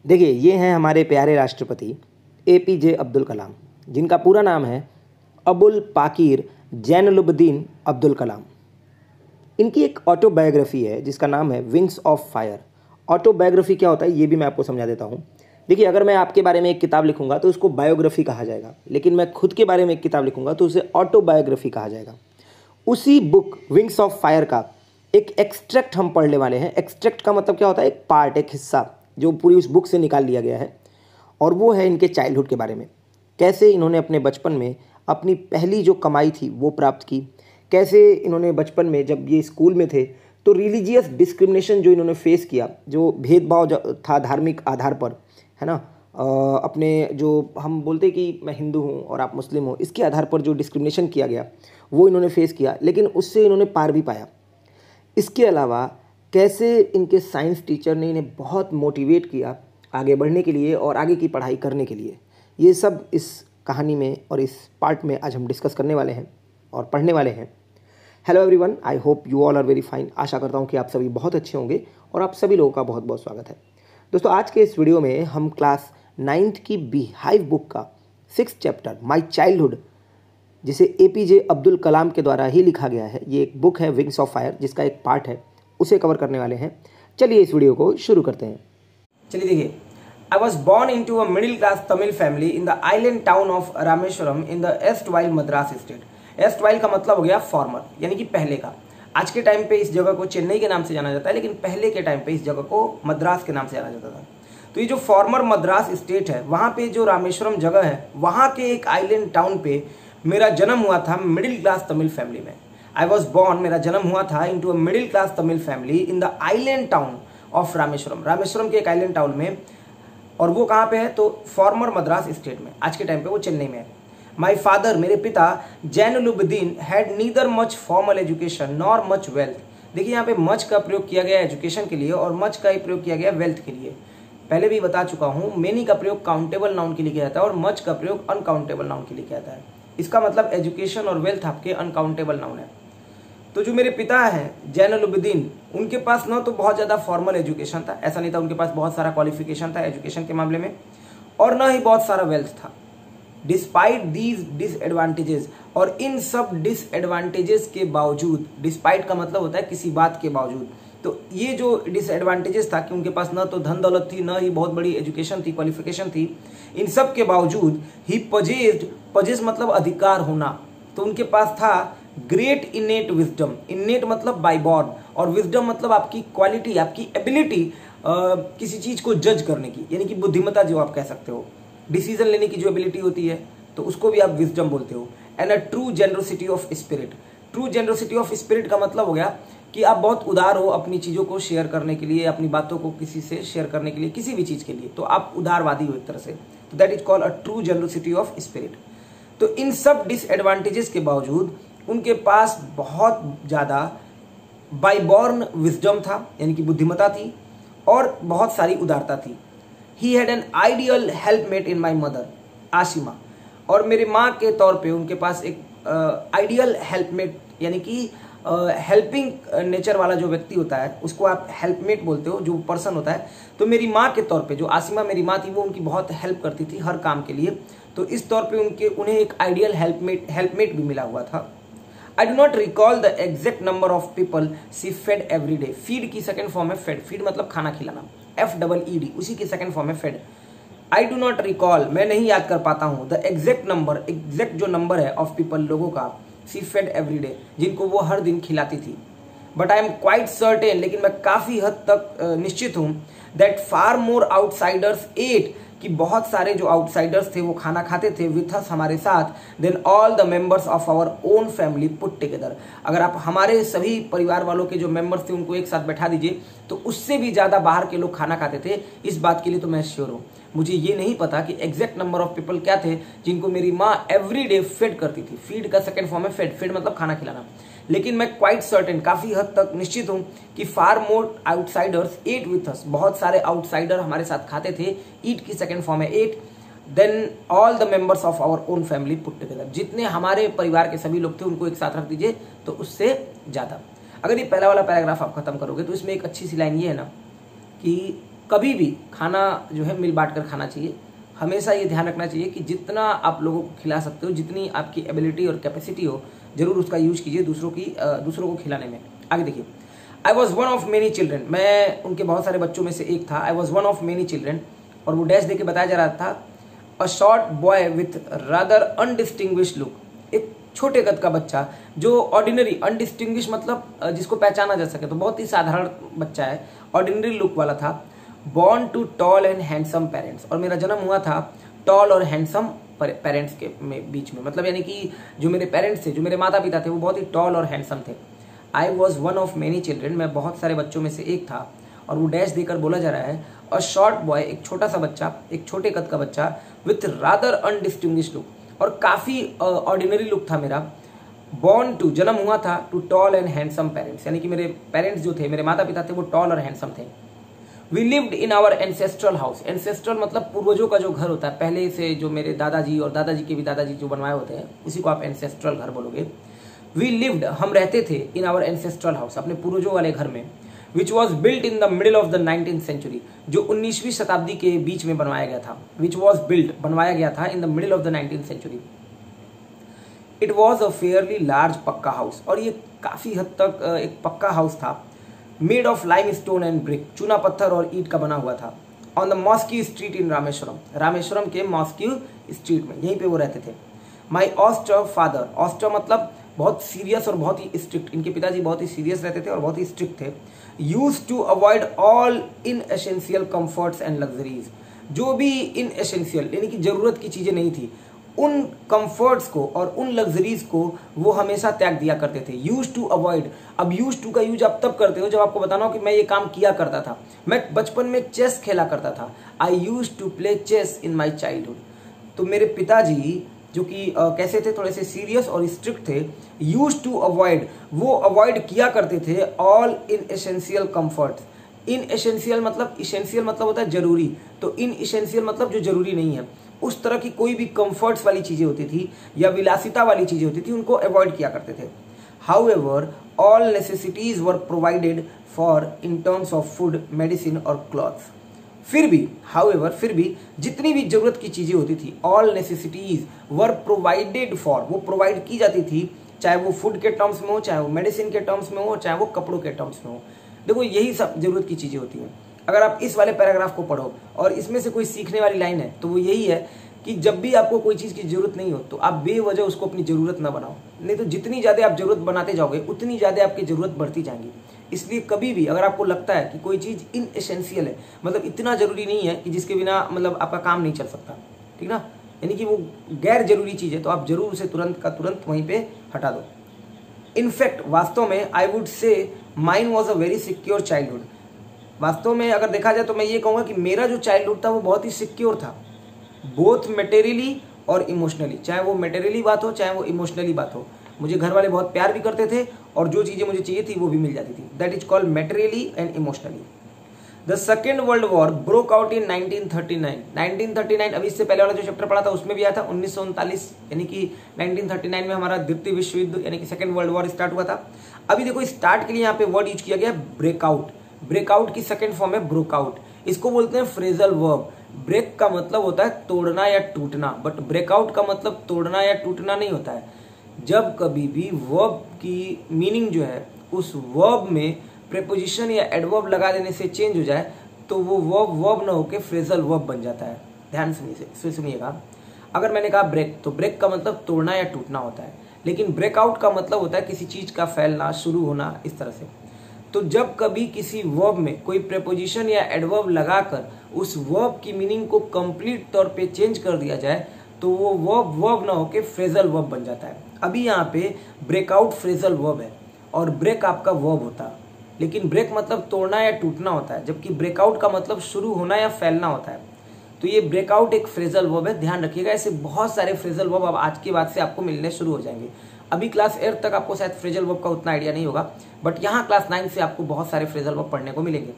देखिए, ये हैं हमारे प्यारे राष्ट्रपति APJ अब्दुल कलाम, जिनका पूरा नाम है अबुल पाकीर जैनुलब्दीन अब्दुल कलाम। इनकी एक ऑटोबायोग्राफी है जिसका नाम है विंग्स ऑफ फायर। ऑटोबायोग्राफी क्या होता है ये भी मैं आपको समझा देता हूँ। देखिए, अगर मैं आपके बारे में एक किताब लिखूंगा तो उसको बायोग्राफी कहा जाएगा, लेकिन मैं खुद के बारे में एक किताब लिखूंगा तो उसे ऑटोबायोग्राफी कहा जाएगा। उसी बुक विंग्स ऑफ फायर का एक एक्सट्रैक्ट हम पढ़ने वाले हैं। एक्सट्रैक्ट का मतलब क्या होता है? एक पार्ट, एक हिस्सा जो पूरी उस बुक से निकाल लिया गया है, और वो है इनके चाइल्डहुड के बारे में। कैसे इन्होंने अपने बचपन में अपनी पहली जो कमाई थी वो प्राप्त की, कैसे इन्होंने बचपन में जब ये स्कूल में थे तो रिलीजियस डिस्क्रिमिनेशन जो इन्होंने फेस किया, जो भेदभाव था धार्मिक आधार पर, है ना, अपने जो हम बोलते कि मैं हिंदू हूँ और आप मुस्लिम हो, इसके आधार पर जो डिस्क्रिमिनेशन किया गया वो इन्होंने फेस किया, लेकिन उससे इन्होंने पार भी पाया। इसके अलावा कैसे इनके साइंस टीचर ने इन्हें बहुत मोटिवेट किया आगे बढ़ने के लिए और आगे की पढ़ाई करने के लिए, ये सब इस कहानी में और इस पार्ट में आज हम डिस्कस करने वाले हैं और पढ़ने वाले हैं। Hello everyone, I hope you all are very fine. आशा करता हूँ कि आप सभी बहुत अच्छे होंगे और आप सभी लोगों का बहुत बहुत स्वागत है। दोस्तों, आज के इस वीडियो में हम क्लास 9th की बीहाइव बुक का 6th चैप्टर माई चाइल्डहुड, जिसे APJ अब्दुल कलाम के द्वारा ही लिखा गया है, ये एक बुक है विंग्स ऑफ फायर जिसका एक पार्ट है, उसे कवर करने वाले हैं। चलिए इस वीडियो को शुरू करते हैं। चलिए देखिए, I was born into a middle class Tamil family in the island town of Rameshwaram in the erstwhile Madras state। erstwhile का मतलब हो गया फॉर्मर, यानी कि पहले का। आज के टाइम पे इस जगह को चेन्नई के नाम से जाना जाता है, लेकिन पहले के टाइम पे इस जगह को मद्रास के नाम से जाना जाता था। तो ये जो फॉर्मर मद्रास स्टेट है, वहाँ पे जो रामेश्वरम जगह है, वहाँ के एक आइलैंड टाउन पे मेरा जन्म हुआ था मिडिल क्लास तमिल फैमिली में। आई वॉज बॉर्न, मेरा जन्म हुआ था into a middle class Tamil family in the island town of Rameswaram. Rameswaram के एक आइलैंड टाउन में, और वो कहाँ पे है? तो फॉर्मर मद्रास स्टेट में। आज के टाइम पे वो चेन्नई में है। माई फादर, मेरे पिता Jainulabdeen had neither much formal education nor much wealth. देखिए, यहाँ पे मच का प्रयोग किया गया एजुकेशन के लिए और मच का ही प्रयोग किया गया वेल्थ के लिए। पहले भी बता चुका हूँ, मेनी का प्रयोग काउंटेबल नाउन के लिए किया जाता है और मच का प्रयोग अनकाउंटेबल नाउन के लिए किया जाता है। इसका मतलब एजुकेशन और वेल्थ आपके अनकाउंटेबल नाउन है। तो जो मेरे पिता हैं जैनुलब्दीन, उनके पास ना तो बहुत ज़्यादा फॉर्मल एजुकेशन था, ऐसा नहीं था उनके पास बहुत सारा क्वालिफिकेशन था एजुकेशन के मामले में, और ना ही बहुत सारा वेल्थ था। डिस्पाइट दीज डिसएडवांटेजेस, और इन सब डिसएडवांटेजेस के बावजूद, डिस्पाइट का मतलब होता है किसी बात के बावजूद, तो ये जो डिसएडवांटेजेस था कि उनके पास ना तो धन दौलत थी, ना ही बहुत बड़ी एजुकेशन थी, क्वालिफिकेशन थी, इन सब के बावजूद ही पजेज मतलब अधिकार होना, तो उनके पास था ग्रेट इनेट विजडम। इनेट मतलब बाय बॉर्न, और विजडम मतलब आपकी क्वालिटी, आपकी एबिलिटी किसी चीज को जज करने की, यानी कि बुद्धिमत्ता जो आप कह सकते हो, डिसीजन लेने की जो एबिलिटी होती है, तो उसको भी आप विजडम बोलते हो। And a true generosity of spirit. True generosity of spirit का मतलब हो गया कि आप बहुत उदार हो अपनी चीजों को शेयर करने के लिए, अपनी बातों को किसी से शेयर करने के लिए, किसी भी चीज के लिए, तो आप उदारवादी हो एक तरह से। तो that is called a true generosity of spirit. तो इन सब डिसएडवांटेजेस के बावजूद उनके पास बहुत ज़्यादा बाय बॉर्न विजडम था, यानी कि बुद्धिमत्ता थी, और बहुत सारी उदारता थी। He had an ideal helpmate in my mother Ashima, और मेरी माँ के तौर पे उनके पास एक आइडियल हेल्पमेट, यानी कि हेल्पिंग नेचर वाला जो व्यक्ति होता है उसको आप हेल्पमेट बोलते हो, जो पर्सन होता है। तो मेरी माँ के तौर पे जो आसिमा मेरी माँ थी, वो उनकी बहुत हेल्प करती थी हर काम के लिए, तो इस तौर पे उन्हें एक आइडियल हेल्पमेट भी मिला हुआ था। I do not recall the exact number of people she fed every day. Feed की सेकंड फॉर्म है फेड। फीड मतलब खाना खिलाना, FEED, उसी की सेकंड फॉर्म है fed. I do not recall, मैं नहीं याद कर पाता हूँ, द एग्जैक्ट नंबर, एग्जैक्ट जो नंबर है ऑफ पीपल, लोगों का, सी फेड एवरी डे, जिनको वो हर दिन खिलाती थी। But I am quite certain, लेकिन मैं काफी हद तक निश्चित हूँ, that far more outsiders ate, कि बहुत सारे जो आउटसाइडर्स थे वो खाना खाते थे विथ अस, हमारे साथ, then all the members of our own family put together. अगर आप हमारे सभी परिवार वालों के जो मेंबर्स थे उनको एक साथ बैठा दीजिए तो उससे भी ज्यादा बाहर के लोग खाना खाते थे। इस बात के लिए तो मैं श्योर हूँ। मुझे ये नहीं पता कि एग्जैक्ट नंबर ऑफ पीपल क्या थे जिनको मेरी माँ एवरी डे फेड करती थी। फीड का सेकंड फॉर्म है फेड। फेड मतलब खाना खिलाना। लेकिन मैं क्वाइट सर्टेन, काफी हद तक निश्चित हूं कि far more outsiders ate with us, बहुत सारे आउटसाइडर हमारे साथ खाते थे। ईट की सेकंड फॉर्म है ate. Then all the members of our own family put together, जितने हमारे परिवार के सभी लोग थे उनको एक साथ रख दीजिए तो उससे ज्यादा। अगर ये पहला वाला पैराग्राफ आप खत्म करोगे तो इसमें एक अच्छी सी लाइन ये है ना कि कभी भी खाना जो है मिल बांट कर खाना चाहिए। हमेशा ये ध्यान रखना चाहिए कि जितना आप लोगों को खिला सकते हो, जितनी आपकी एबिलिटी और कैपेसिटी हो, जरूर उसका यूज कीजिए दूसरों को खिलाने में। आगे देखिए, I was one of many children, मैं उनके बहुत सारे बच्चों में से एक था। I was one of many children, और वो डैश दे के बताया जा रहा था, a short boy with rather undistinguish look, एक छोटे कद का बच्चा जो ऑर्डिनरी, अनडिस्टिंग्विश मतलब जिसको पहचाना जा सके, तो बहुत ही साधारण बच्चा है, ऑर्डिनरी लुक वाला था। Born to tall and handsome parents, और मेरा जन्म हुआ था टॉल और हैंडसम पेरेंट्स के बीच में, मतलब यानी कि जो मेरे पेरेंट्स थे, जो मेरे माता पिता थे, वो बहुत ही टॉल और हैंडसम थे। आई was one of many children, मैं बहुत सारे बच्चों में से एक था, और वो डैश देकर बोला जा रहा है, अ शॉर्ट बॉय, एक छोटा सा बच्चा, एक छोटे कद का बच्चा, विथ रादर अनडिस्टिंग्विश लुक, और काफी ऑर्डिनरी लुक था मेरा। बॉर्न टू, जन्म हुआ था, to tall and handsome parents, यानी कि मेरे पेरेंट्स जो थे, मेरे माता पिता थे, वो टॉल और हैंडसम थे। We lived in our ancestral house, ancestral मतलब पूर्वजों का जो घर होता है, पहले से जो मेरे दादाजी और दादाजी के भी दादाजी जो बनवाए होते हैं, उसी को आप एंसेस्ट्रल घर बोलोगे। वी लिव्ड, हम रहते थे, इन आवर एंसेस्ट्रल हाउस, अपने पूर्वजों वाले घर में, which was built in the middle of the 19th century, जो 19वीं शताब्दी के बीच में बनवाया गया था। विच वॉज बिल्ट, बनवाया गया था, in the middle of the 19th century. It was a fairly large pucca house, और ये काफी हद तक एक पक्का हाउस था। Made of limestone and brick, चूना पत्थर और ईंट का बना हुआ था। On the mosque street in Rameswaram, Rameswaram के मॉस्क्यू स्ट्रीट में, यहीं पे वो रहते थे। माई ऑस्टर फादर, ऑस्टर मतलब बहुत सीरियस और बहुत ही स्ट्रिक्ट, इनके पिताजी बहुत ही सीरियस रहते थे और बहुत ही स्ट्रिक्ट थे। Used to avoid all inessential comforts and luxuries, जो भी इन एसेंशियल यानी कि जरूरत की चीजें नहीं थी, उन कंफर्ट्स को और उन लग्जरीज को वो हमेशा त्याग दिया करते थे। यूज टू अवॉइड, अब यूज टू का यूज आप तब करते हो जब आपको बताना हो कि मैं ये काम किया करता था। मैं बचपन में चेस खेला करता था, I use to play chess in my childhood. तो मेरे पिताजी जो कि कैसे थे, थोड़े से सीरियस और स्ट्रिक्ट थे। यूज टू अवॉइड, वो अवॉइड किया करते थे ऑल इन एसेंशियल कंफर्ट्स। इन एसेंशियल मतलब, इसेंशियल मतलब होता है जरूरी, तो इन इसेंशियल मतलब जो जरूरी नहीं है, उस तरह की कोई भी कंफर्ट्स वाली चीजें होती थी या विलासिता वाली चीजें होती थी, उनको अवॉइड किया करते थे। However all necessities were provided for in terms of food, medicine और क्लॉथ्स। फिर भी, हाउएवर फिर भी, जितनी भी जरूरत की चीजें होती थी, all necessities were provided for, वो प्रोवाइड की जाती थी, चाहे वो फूड के टर्म्स में हो, चाहे वो मेडिसिन के टर्म्स में हो, चाहे वो कपड़ों के टर्म्स में हो। देखो यही सब जरूरत की चीजें होती हैं। अगर आप इस वाले पैराग्राफ को पढ़ो और इसमें से कोई सीखने वाली लाइन है तो वो यही है कि जब भी आपको कोई चीज की जरूरत नहीं हो तो आप बेवजह उसको अपनी जरूरत ना बनाओ, नहीं तो जितनी ज्यादा आप जरूरत बनाते जाओगे उतनी ज्यादा आपकी जरूरत बढ़ती जाएगी। इसलिए कभी भी अगर आपको लगता है कि कोई चीज इन एसेंशियल है, मतलब इतना जरूरी नहीं है कि जिसके बिना मतलब आपका काम नहीं चल सकता, ठीक ना, यानी कि वो गैर जरूरी चीज है, तो आप जरूर उसे तुरंत का तुरंत वहीं पे हटा दो। इनफैक्ट वास्तव में I would say mine was a very secure childhood, वास्तव में अगर देखा जाए तो मैं ये कहूँगा कि मेरा जो चाइल्डहुड था वो बहुत ही सिक्योर था, बोथ मटेरियली और इमोशनली। चाहे वो मटेरियली बात हो चाहे वो इमोशनली बात हो, मुझे घर वाले बहुत प्यार भी करते थे और जो चीज़ें मुझे चाहिए थी वो भी मिल जाती थी। That is called materially and emotionally. The second world war broke out in 1939। 1939 अभी इससे पहले वाला जो चैप्टर पढ़ा था उसमें भी आया था 1939, यानी कि 1939 में हमारा द्वितीय विश्व युद्ध यानी कि सेकेंड वर्ल्ड वॉर स्टार्ट हुआ था। अभी देखो स्टार्ट के लिए यहाँ पे वर्ड यूज किया गया ब्रेकआउट। ब्रेकआउट की सेकेंड फॉर्म है ब्रोकआउट, इसको बोलते हैं फ्रेजल वर्ब। ब्रेक का मतलब होता है तोड़ना या टूटना, बट ब्रेकआउट का मतलब तोड़ना या टूटना नहीं होता है। जब कभी भी वर्ब की मीनिंग जो है उस वर्ब में प्रेपोजिशन या एडवर्ब लगा देने से चेंज हो जाए तो वो वर्ब ना होकर फ्रेजल वर्ब बन जाता है। ध्यान से सुनिएगा, अगर मैंने कहा ब्रेक तो ब्रेक का मतलब तोड़ना या टूटना होता है, लेकिन ब्रेकआउट का मतलब होता है किसी चीज का फैलना, शुरू होना, इस तरह से। तो जब कभी किसी वर्ब में कोई प्रेपोजिशन या एडवर्ब लगाकर उस वर्ब की मीनिंग को कंप्लीट तौर पे चेंज कर दिया जाए तो वो वर्ब ना होके फ्रेजल वर्ब बन जाता है। अभी यहाँ पे ब्रेकआउट फ्रेजल वर्ब है और ब्रेक आपका वर्ब होता है, लेकिन ब्रेक मतलब तोड़ना या टूटना होता है, जबकि ब्रेकआउट का मतलब शुरू होना या फैलना होता है। तो ये ब्रेकआउट एक फ्रेजल वर्ब है, ध्यान रखिएगा। ऐसे बहुत सारे फ्रेजल वर्ब अब आज के बाद से आपको मिलने शुरू हो जाएंगे। अभी क्लास 8 तक आपको शायद फ्रेजल वर्ब का उतना आइडिया नहीं होगा, बट यहाँ क्लास 9 से आपको बहुत सारे फ्रेजल वर्ब पढ़ने को मिलेंगे।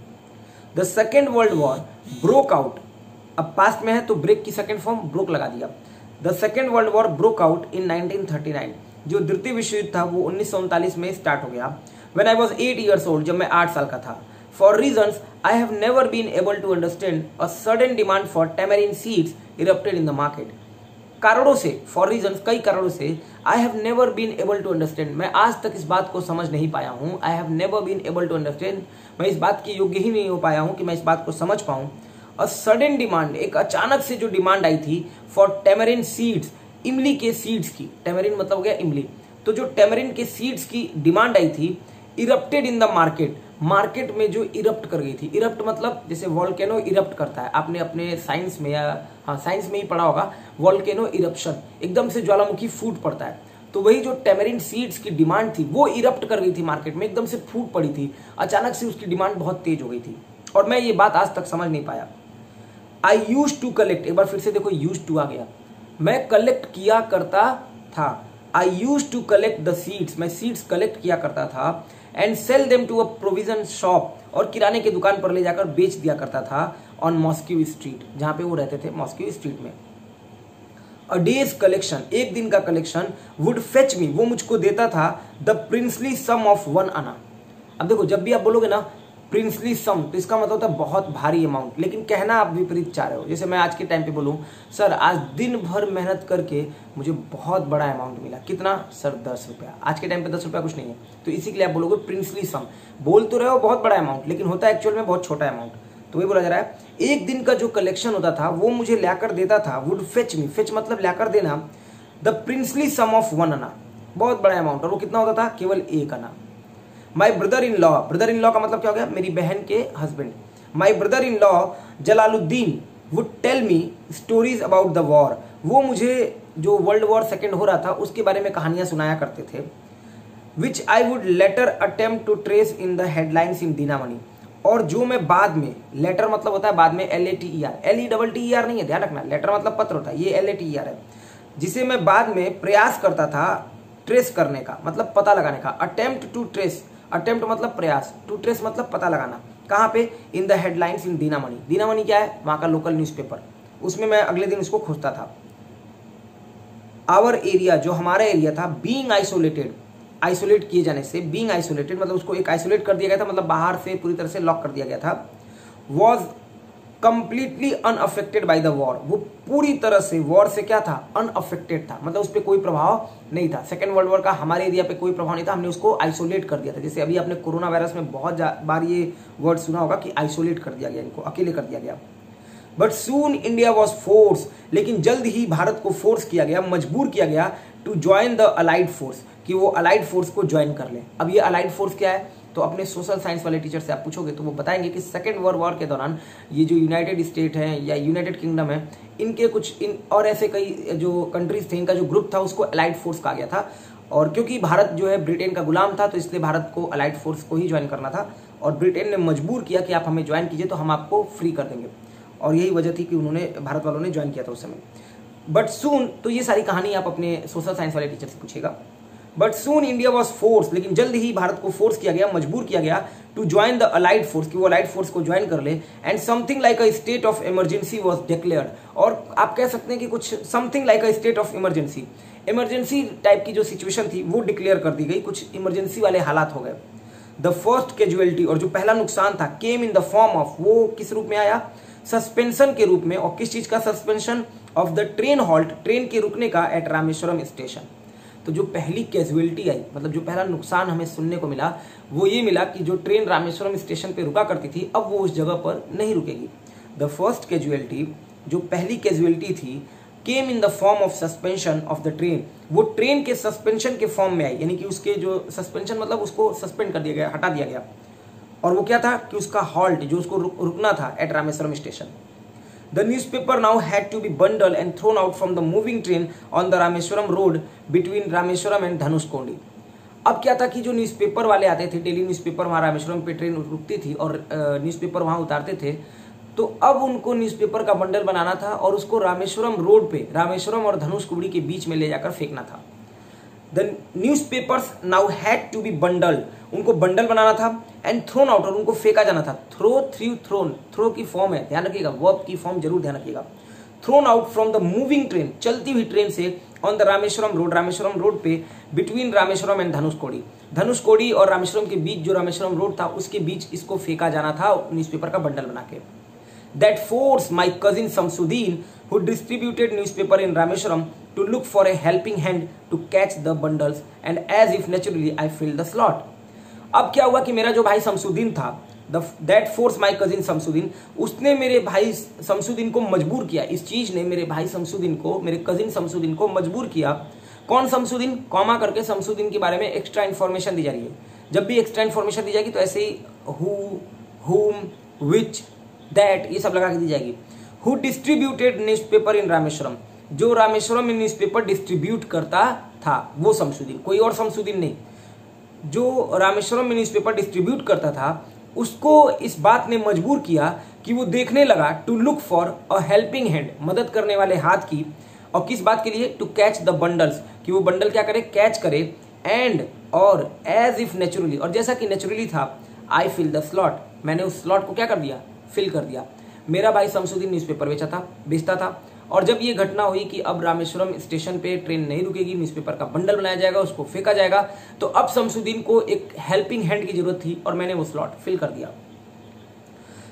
The second world war broke out, अब पास्ट में है तो ब्रेक की सेकेंड फॉर्म ब्रोक लगा दिया। The second world war broke out in 1939, जो द्वितीय विश्व युद्ध था वो 1939 में स्टार्ट हो गया। When I was 8 years old, जब मैं 8 साल का था। For reasons I have never been able to understand a sudden demand for tamarind seeds erupted in the market. कारणों से, फॉर रीजन, कई कारणों से, I have never been able to understand, मैं आज तक इस बात को समझ नहीं पाया हूँ. I have never been able to understand, मैं इस बात के योग्य ही नहीं हो पाया हूँ कि मैं इस बात को समझ पाऊँ. अ सडन डिमांड, एक अचानक से जो डिमांड आई थी फॉर टेमरिन सीड्स, इमली के सीड्स की. टेमरिन मतलब हो गया इमली, तो जो टेमरिन के सीड्स की डिमांड आई थी, erupted in the market, market में जो इरप्ट कर गई थी. इरप्ट मतलब जैसे वॉल्केनो इरप्ट करता है, आपने अपने साइंस में या साइंस में ही पढ़ा होगा, वॉल्केनो इरप्शन, एकदम से ज्वालामुखी फूट पड़ता है. तो वही जो टेमरिन सीड्स की डिमांड थी वो इरप्ट कर गई थी मार्केट में, एकदम से फूट पड़ी थी, अचानक से उसकी डिमांड बहुत तेज हो गई थी और मैं ये बात आज तक समझ नहीं पाया. आई यूज टू कलेक्ट, एक बार फिर से देखो यूज टू आ गया, मैं कलेक्ट किया करता था. I use to collect the seeds, मैं सीड्स कलेक्ट किया करता था. And sell them to a provision shop, और किराने की दुकान पर ले जाकर बेच दिया करता था. ऑन मॉस्क्यू स्ट्रीट, जहां पे वो रहते थे, मॉस्क्यू स्ट्रीट में. अ डेज कलेक्शन, एक दिन का कलेक्शन, वुड फेच मी, वो मुझको देता था द प्रिंसली सम ऑफ 1 आना. अब देखो, जब भी आप बोलोगे ना प्रिंसली सम, तो इसका मतलब होता है बहुत भारी अमाउंट, लेकिन कहना आप विपरीत चाह रहे हो. जैसे मैं आज के टाइम पे बोलूं, सर आज दिन भर मेहनत करके मुझे बहुत बड़ा अमाउंट मिला. कितना सर? 10 रुपया. आज के टाइम पे 10 रुपया कुछ नहीं है, तो इसी के लिए आप बोलोगे प्रिंसली सम. बोल तो रहे हो बहुत बड़ा अमाउंट, लेकिन होता है एक्चुअल में बहुत छोटा अमाउंट. तो वही बोला जा रहा है, एक दिन का जो कलेक्शन होता था वो मुझे लाकर देता था. वुड फेच मी, फेच मतलब लाकर देना, द प्रिंसली सम ऑफ 1 आना, बहुत बड़ा अमाउंट. और वो कितना होता था? केवल 1 आना. My brother in law, brother in law का मतलब क्या हो गया? मेरी बहन के husband. My brother in law Jalaluddin would tell me stories about the war, वो मुझे जो वर्ल्ड वॉर सेकेंड हो रहा था उसके बारे में कहानियां सुनाया करते थे. Which I would later attempt to trace in the headlines in Dinamani, और जो मैं बाद में, लेटर मतलब होता है बाद में, LATER, LETTER नहीं है, ध्यान रखना, लेटर मतलब पत्र होता है, ये LATER है, जिसे मैं बाद में प्रयास करता था ट्रेस करने का, मतलब पता लगाने का. अटेम्प्ट टू ट्रेस, अटेम्प्ट मतलब प्रयास, टू ट्रेस मतलब पता लगाना. कहाँ पे? In the headlines in Dinamani. Dinamani क्या है? वहां का लोकल न्यूज़पेपर, उसमें मैं अगले दिन उसको खोजता था. आवर एरिया, जो हमारा एरिया था, बीइंग आइसोलेटेड, आइसोलेट किए जाने से, बीइंग आइसोलेटेड मतलब उसको एक आइसोलेट कर दिया गया था, मतलब बाहर से पूरी तरह से लॉक कर दिया गया था. Was completely unaffected by the war, वो पूरी तरह से वॉर से क्या था? अनअफेक्टेड था, मतलब उस पर कोई प्रभाव नहीं था. सेकेंड वर्ल्ड वॉर का हमारे एरिया पे कोई प्रभाव नहीं था, हमने उसको आइसोलेट कर दिया था. जैसे अभी आपने कोरोना वायरस में बहुत बार ये वर्ड सुना होगा कि आइसोलेट कर दिया गया, इनको अकेले कर दिया गया. But soon India was force, लेकिन जल्द ही भारत को फोर्स किया गया, मजबूर किया गया to join the allied force, कि वो अलाइड फोर्स को ज्वाइन कर ले. अब ये अलाइड फोर्स क्या है? तो अपने सोशल साइंस वाले टीचर से आप पूछोगे तो वो बताएंगे कि सेकेंड वर्ल्ड वॉर के दौरान ये जो यूनाइटेड स्टेट है या यूनाइटेड किंगडम है, इनके कुछ और ऐसे कई जो कंट्रीज थे, इनका जो ग्रुप था उसको अलाइड फोर्स कहा गया था. और क्योंकि भारत जो है ब्रिटेन का गुलाम था, तो इसलिए भारत को अलाइड फोर्स को ही ज्वाइन करना था. और ब्रिटेन ने मजबूर किया कि आप हमें ज्वाइन कीजिए तो हम आपको फ्री कर देंगे. और यही वजह थी कि उन्होंने, भारत वालों ने ज्वाइन किया था उस समय. बट सून, तो ये सारी कहानी आप अपने सोशल साइंस वाले टीचर से पूछेगा. But soon India was force, लेकिन जल्द ही भारत को फोर्स किया गया, मजबूर किया गया to join the allied force, कि वो अलाइड फोर्स को ज्वाइन कर ले. And something like a state of emergency was declared, और आप कह सकते हैं कि कुछ something like a state of emergency, emergency type की जो सिचुएशन थी वो डिक्लेयर कर दी गई, कुछ इमरजेंसी वाले हालात हो गए. द फर्स्ट कैजुअलिटी, और जो पहला नुकसान था, केम इन द फॉर्म ऑफ, वो किस रूप में आया? सस्पेंशन के रूप में. और किस चीज का suspension? Of the train halt, train के रुकने का एट रामेश्वरम स्टेशन. तो जो पहली कैजुअलिटी आई, मतलब जो पहला नुकसान हमें सुनने को मिला, वो ये मिला कि जो ट्रेन रामेश्वरम स्टेशन पे रुका करती थी, अब वो उस जगह पर नहीं रुकेगी. द फर्स्ट कैजुअलिटी, जो पहली कैजुअलिटी थी, came in the form of suspension of the train, वो ट्रेन के सस्पेंशन के फॉर्म में आई, यानी कि उसके जो सस्पेंशन मतलब उसको सस्पेंड कर दिया गया, हटा दिया गया. और वो क्या था? कि उसका हॉल्ट, जो उसको रुकना था at Rameswaram station. The newspaper now had to be bundled and thrown out from the moving train on the Rameswaram road between Rameswaram and Dhanushkondi. अब क्या था कि जो न्यूज़पेपर वाले आते थे, डेली न्यूज़पेपर, वहाँ रामेश्वरम पे ट्रेन रुकती थी और न्यूज़पेपर वहाँ उतारते थे, तो अब उनको न्यूज़पेपर का बंडल बनाना था और उसको रामेश्वरम रोड पे, रामेश्वरम और धनुषकोडी के बीच में ले जाकर फेंकना था. The newspapers now had to be bundle, उनको बंडल बनाना था, एंड थ्रोन आउट, और उनको फेंका जाना था. थ्रो की फॉर्म है, ध्यान रखिएगा, वर्ब की फॉर्म जरूर ध्यान रखिएगा. Thrown out from the moving train, चलती हुई ट्रेन से, on the Rameswaram road, Rameswaram road पे, बिटवीन रामेश्वरम एंड धनुषकोडी, धनुषकोडी और रामेश्वरम के बीच, जो रामेश्वरम रोड था उसके बीच इसको फेंका जाना था न्यूज़पेपर का बंडल बना के। That force my cousin Shamsuddin who distributed newspaper in Rameshwaram to look for a helping hand to catch the bundles and as if naturally I filled the slot। अब क्या हुआ कि मेरा जो भाई शमसुद्दीन था, that force my cousin Shamsuddin, उसने मेरे भाई शमसुद्दीन को मजबूर किया, इस चीज ने मेरे भाई शमसुद्दीन को, मेरे कजिन शमसुद्दीन को मजबूर किया। कौन शमसुद्दीन, कॉमा करके शमसुद्दीन के बारे में एक्स्ट्रा इन्फॉर्मेशन दी जा रही है। जब भी एक्स्ट्रा इन्फॉर्मेशन दी जाएगी तो ऐसे ही हु, हुम, विच, दैट, ये सब लगा के दी जाएगी। हु डिस्ट्रीब्यूटेड न्यूज़पेपर इन रामेश्वरम, जो रामेश्वरम में न्यूज़पेपर डिस्ट्रीब्यूट करता था वो शमसुद्दीन, कोई और शमसुद्दीन नहीं। जो रामेश्वरम में न्यूज़पेपर डिस्ट्रीब्यूट करता था उसको इस बात ने मजबूर किया कि वो देखने लगा to look for a helping hand, मदद करने वाले हाथ की। और किस बात के लिए, टू कैच द बंडल्स, कि वो बंडल क्या करे, कैच करे। एंड और एज इफ नेचुरली, और जैसा कि नेचुरली था, आई फिल द स्लॉट, मैंने उस स्लॉट को क्या कर दिया, फिल कर दिया। मेरा भाई शमसुद्दीन न्यूज़पेपर बेचता था और जब ये घटना हुई कि अब रामेश्वरम स्टेशन पे ट्रेन नहीं रुकेगी, न्यूज़पेपर का बंडल बनाया जाएगा, उसको फेंका जाएगा, तो अब शमसुद्दीन को एक हेल्पिंग हैंड की जरूरत थी और मैंने वो स्लॉट फिल कर दिया।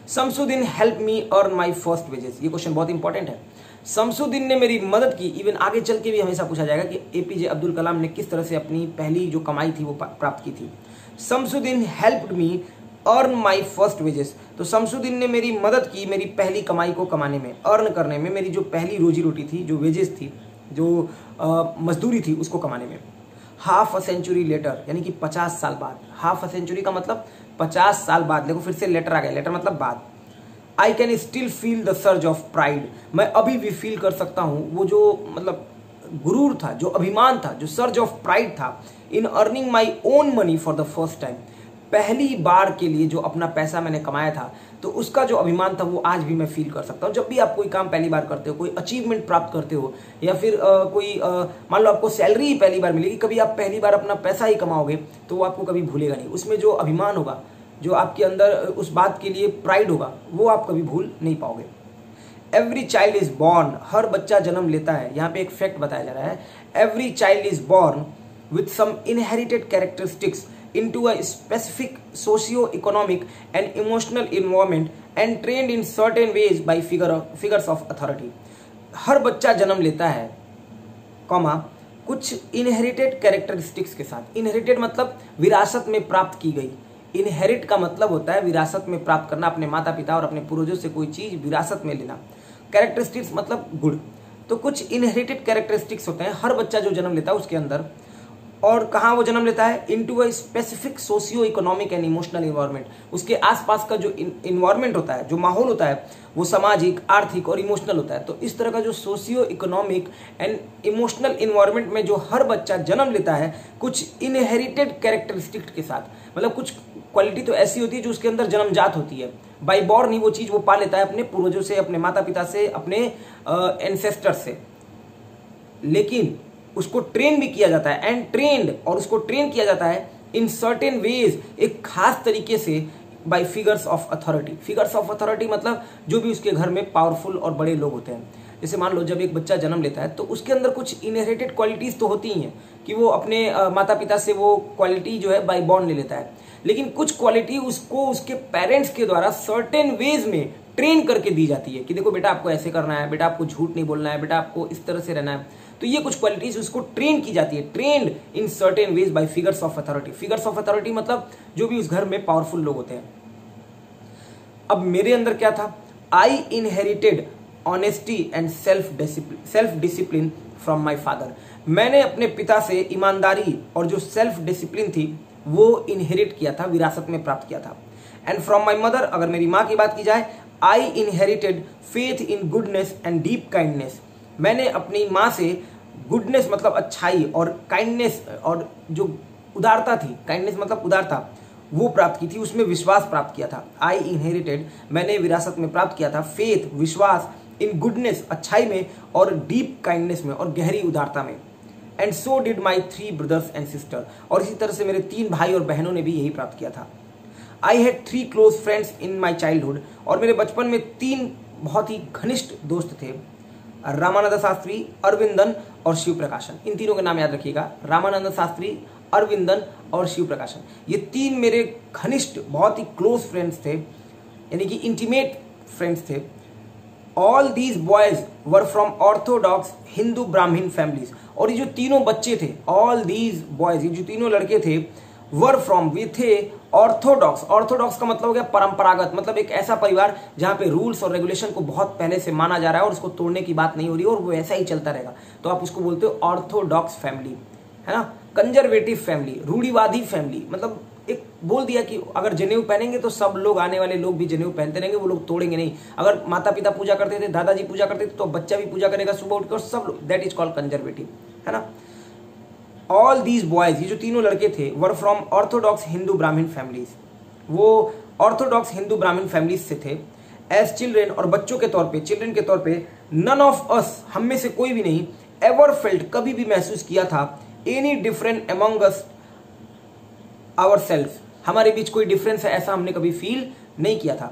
Shamsuddin help me earn my first wages, ये क्वेश्चन बहुत इंपॉर्टेंट है। शमसुद्दीन ने मेरी मदद की, इवन आगे चल के भी हमेशा पूछा जाएगा कि एपीजे अब्दुल कलाम ने किस तरह से अपनी पहली जो कमाई थी वो प्राप्त की थी। Shamsuddin helped me earn my first wages, तो शमसुद्दीन ने मेरी मदद की मेरी पहली कमाई को कमाने में, अर्न करने में, मेरी जो पहली रोजी रोटी थी, जो वेजेस थी, जो मजदूरी थी, उसको कमाने में। हाफ अ सेंचुरी लेटर, यानी कि 50 साल बाद, हाफ अ सेंचुरी का मतलब 50 साल बाद, देखो फिर से लेटर आ गया, लेटर मतलब बाद। I can still feel the surge of pride, मैं अभी भी फील कर सकता हूँ वो जो मतलब गुरूर था, जो अभिमान था, जो सर्ज ऑफ प्राइड था, in earning my own money for the first time, पहली बार के लिए जो अपना पैसा मैंने कमाया था, तो उसका जो अभिमान था वो आज भी मैं फील कर सकता हूँ। जब भी आप कोई काम पहली बार करते हो, कोई अचीवमेंट प्राप्त करते हो, या फिर मान लो आपको सैलरी ही पहली बार मिलेगी, कभी आप पहली बार अपना पैसा ही कमाओगे तो वो आपको कभी भूलेगा नहीं। उसमें जो अभिमान होगा, जो आपके अंदर उस बात के लिए प्राइड होगा, वो आप कभी भूल नहीं पाओगे। एवरी चाइल्ड इज बॉर्न, हर बच्चा जन्म लेता है, यहाँ पे एक फैक्ट बताया जा रहा है। Every child is born with some inherited characteristics into a specific socio-economic and emotional environment and trained in certain ways by figures of authority। हर बच्चा जन्म लेता है, कॉमा, कुछ इनहेरिटेड कैरेक्टरिस्टिक्स के साथ। इनहेरिटेड मतलब विरासत में प्राप्त की गई, इनहेरिट का मतलब होता है विरासत में प्राप्त करना, अपने माता पिता और अपने पूर्वजों से कोई चीज विरासत में लेना। कैरेक्टरिस्टिक्स मतलब गुण, तो कुछ इनहेरिटेड कैरेक्टरिस्टिक्स होते हैं हर बच्चा जो जन्म लेता है उसके अंदर। और कहाँ वो जन्म लेता है, into a specific socio economic and emotional environment, उसके आसपास का जो इन्वायरमेंट होता है, जो माहौल होता है, वो सामाजिक, आर्थिक और इमोशनल होता है। तो इस तरह का जो socio economic and emotional environment में जो हर बच्चा जन्म लेता है कुछ इनहेरिटेड कैरेक्टरिस्टिक्स के साथ, मतलब कुछ क्वालिटी तो ऐसी होती है जो उसके अंदर जन्मजात होती है, बाई बॉर्न ही वो चीज वो पा लेता है अपने पूर्वजों से, अपने माता पिता से, अपने एंसेस्टर्स से, लेकिन उसको ट्रेन भी किया जाता है, एंड ट्रेंड, और उसको ट्रेन किया जाता है इन सर्टेन वेज, एक खास तरीके से, by figures of authority. Figures of authority मतलब जो भी उसके घर में पावरफुल और बड़े लोग होते हैं। जैसे मान लो जब एक बच्चा जन्म लेता है तो उसके अंदर कुछ इनहेरिटेड क्वालिटीज तो होती ही हैं कि वो अपने माता पिता से वो क्वालिटी जो है बाय बॉर्न ले लेता है, लेकिन कुछ क्वालिटी उसको उसके पेरेंट्स के द्वारा सर्टेन वेज में ट्रेन करके दी जाती है कि देखो बेटा आपको ऐसे करना है, बेटा आपको झूठ नहीं बोलना है, बेटा आपको इस तरह से रहना है। तो ये कुछ क्वालिटीज उसको ट्रेन की जाती है, trained in certain ways by figures of authority. Figures of authority मतलब जो भी उस घर में पावरफुल लोग होते हैं। अब मेरे अंदर क्या था, आई inherited honesty and self discipline from my father. मैंने अपने पिता से ईमानदारी और जो सेल्फ डिसिप्लिन थी वो इनहेरिट किया था, विरासत में प्राप्त किया था। एंड फ्रॉम माई मदर, अगर मेरी माँ की बात की जाए, आई inherited faith in goodness and deep kindness. मैंने अपनी माँ से गुडनेस मतलब अच्छाई और काइंडनेस और जो उदारता थी, काइंडनेस मतलब उदारता, वो प्राप्त की थी, उसमें विश्वास प्राप्त किया था। आई इनहेरिटेड, मैंने विरासत में प्राप्त किया था, फेथ विश्वास, इन गुडनेस अच्छाई में, और डीप काइंडनेस में और गहरी उदारता में। And so did my 3 brothers and sister, और इसी तरह से मेरे 3 भाई और बहनों ने भी यही प्राप्त किया था। I had 3 close friends in my childhood, और मेरे बचपन में 3 बहुत ही घनिष्ठ दोस्त थे, रामानंद शास्त्री, अरविंदन और शिव प्रकाशन। इन तीनों के नाम याद रखिएगा, रामानंद शास्त्री, अरविंदन और शिव प्रकाशन। ये तीन मेरे घनिष्ठ बहुत ही क्लोज फ्रेंड्स थे, यानी कि इंटीमेट फ्रेंड्स थे। All these boys were from Orthodox Hindu ब्राह्मण फैमिलीज। और ये जो तीनों बच्चे थे, ऑल दीज बॉयज, ये जो तीनों लड़के थे, वर फ्रॉम, वे थे ऑर्थोडॉक्स। ऑर्थोडॉक्स का मतलब हो गया परंपरागत, मतलब एक ऐसा परिवार जहां पे रूल्स और रेगुलेशन को बहुत पहले से माना जा रहा है और उसको तोड़ने की बात नहीं हो रही है और वो ऐसा ही चलता रहेगा, तो आप उसको बोलते हो ऑर्थोडॉक्स फैमिली, है ना। कंजर्वेटिव फैमिली, रूढ़िवादी फैमिली, मतलब एक बोल दिया कि अगर जनेऊ पहनेंगे तो सब लोग, आने वाले लोग भी जनेऊ पहनते रहेंगे, वो लोग तोड़ेंगे नहीं। अगर माता पिता पूजा करते थे, दादाजी पूजा करते थे, तो बच्चा भी पूजा करेगा सुबह उठकर, सब लोग, दैट इज कॉल्ड कंजर्वेटिव, है ना। ऑल दीज बॉयज, ये जो तीनों लड़के थे, वर फ्रॉम ऑर्थोडॉक्स हिंदू ब्राह्मण फैमिलीज, वो ऑर्थोडॉक्स हिंदू ब्राह्मण फैमिलीज से थे। एज चिल्ड्रेन, और बच्चों के तौर पे, चिल्ड्रेन के तौर पे, नन ऑफ अस, हम में से कोई भी नहीं, एवर फेल्ट, कभी भी महसूस किया था, any different among us our self, हमारे बीच कोई डिफरेंस है ऐसा हमने कभी फील नहीं किया था।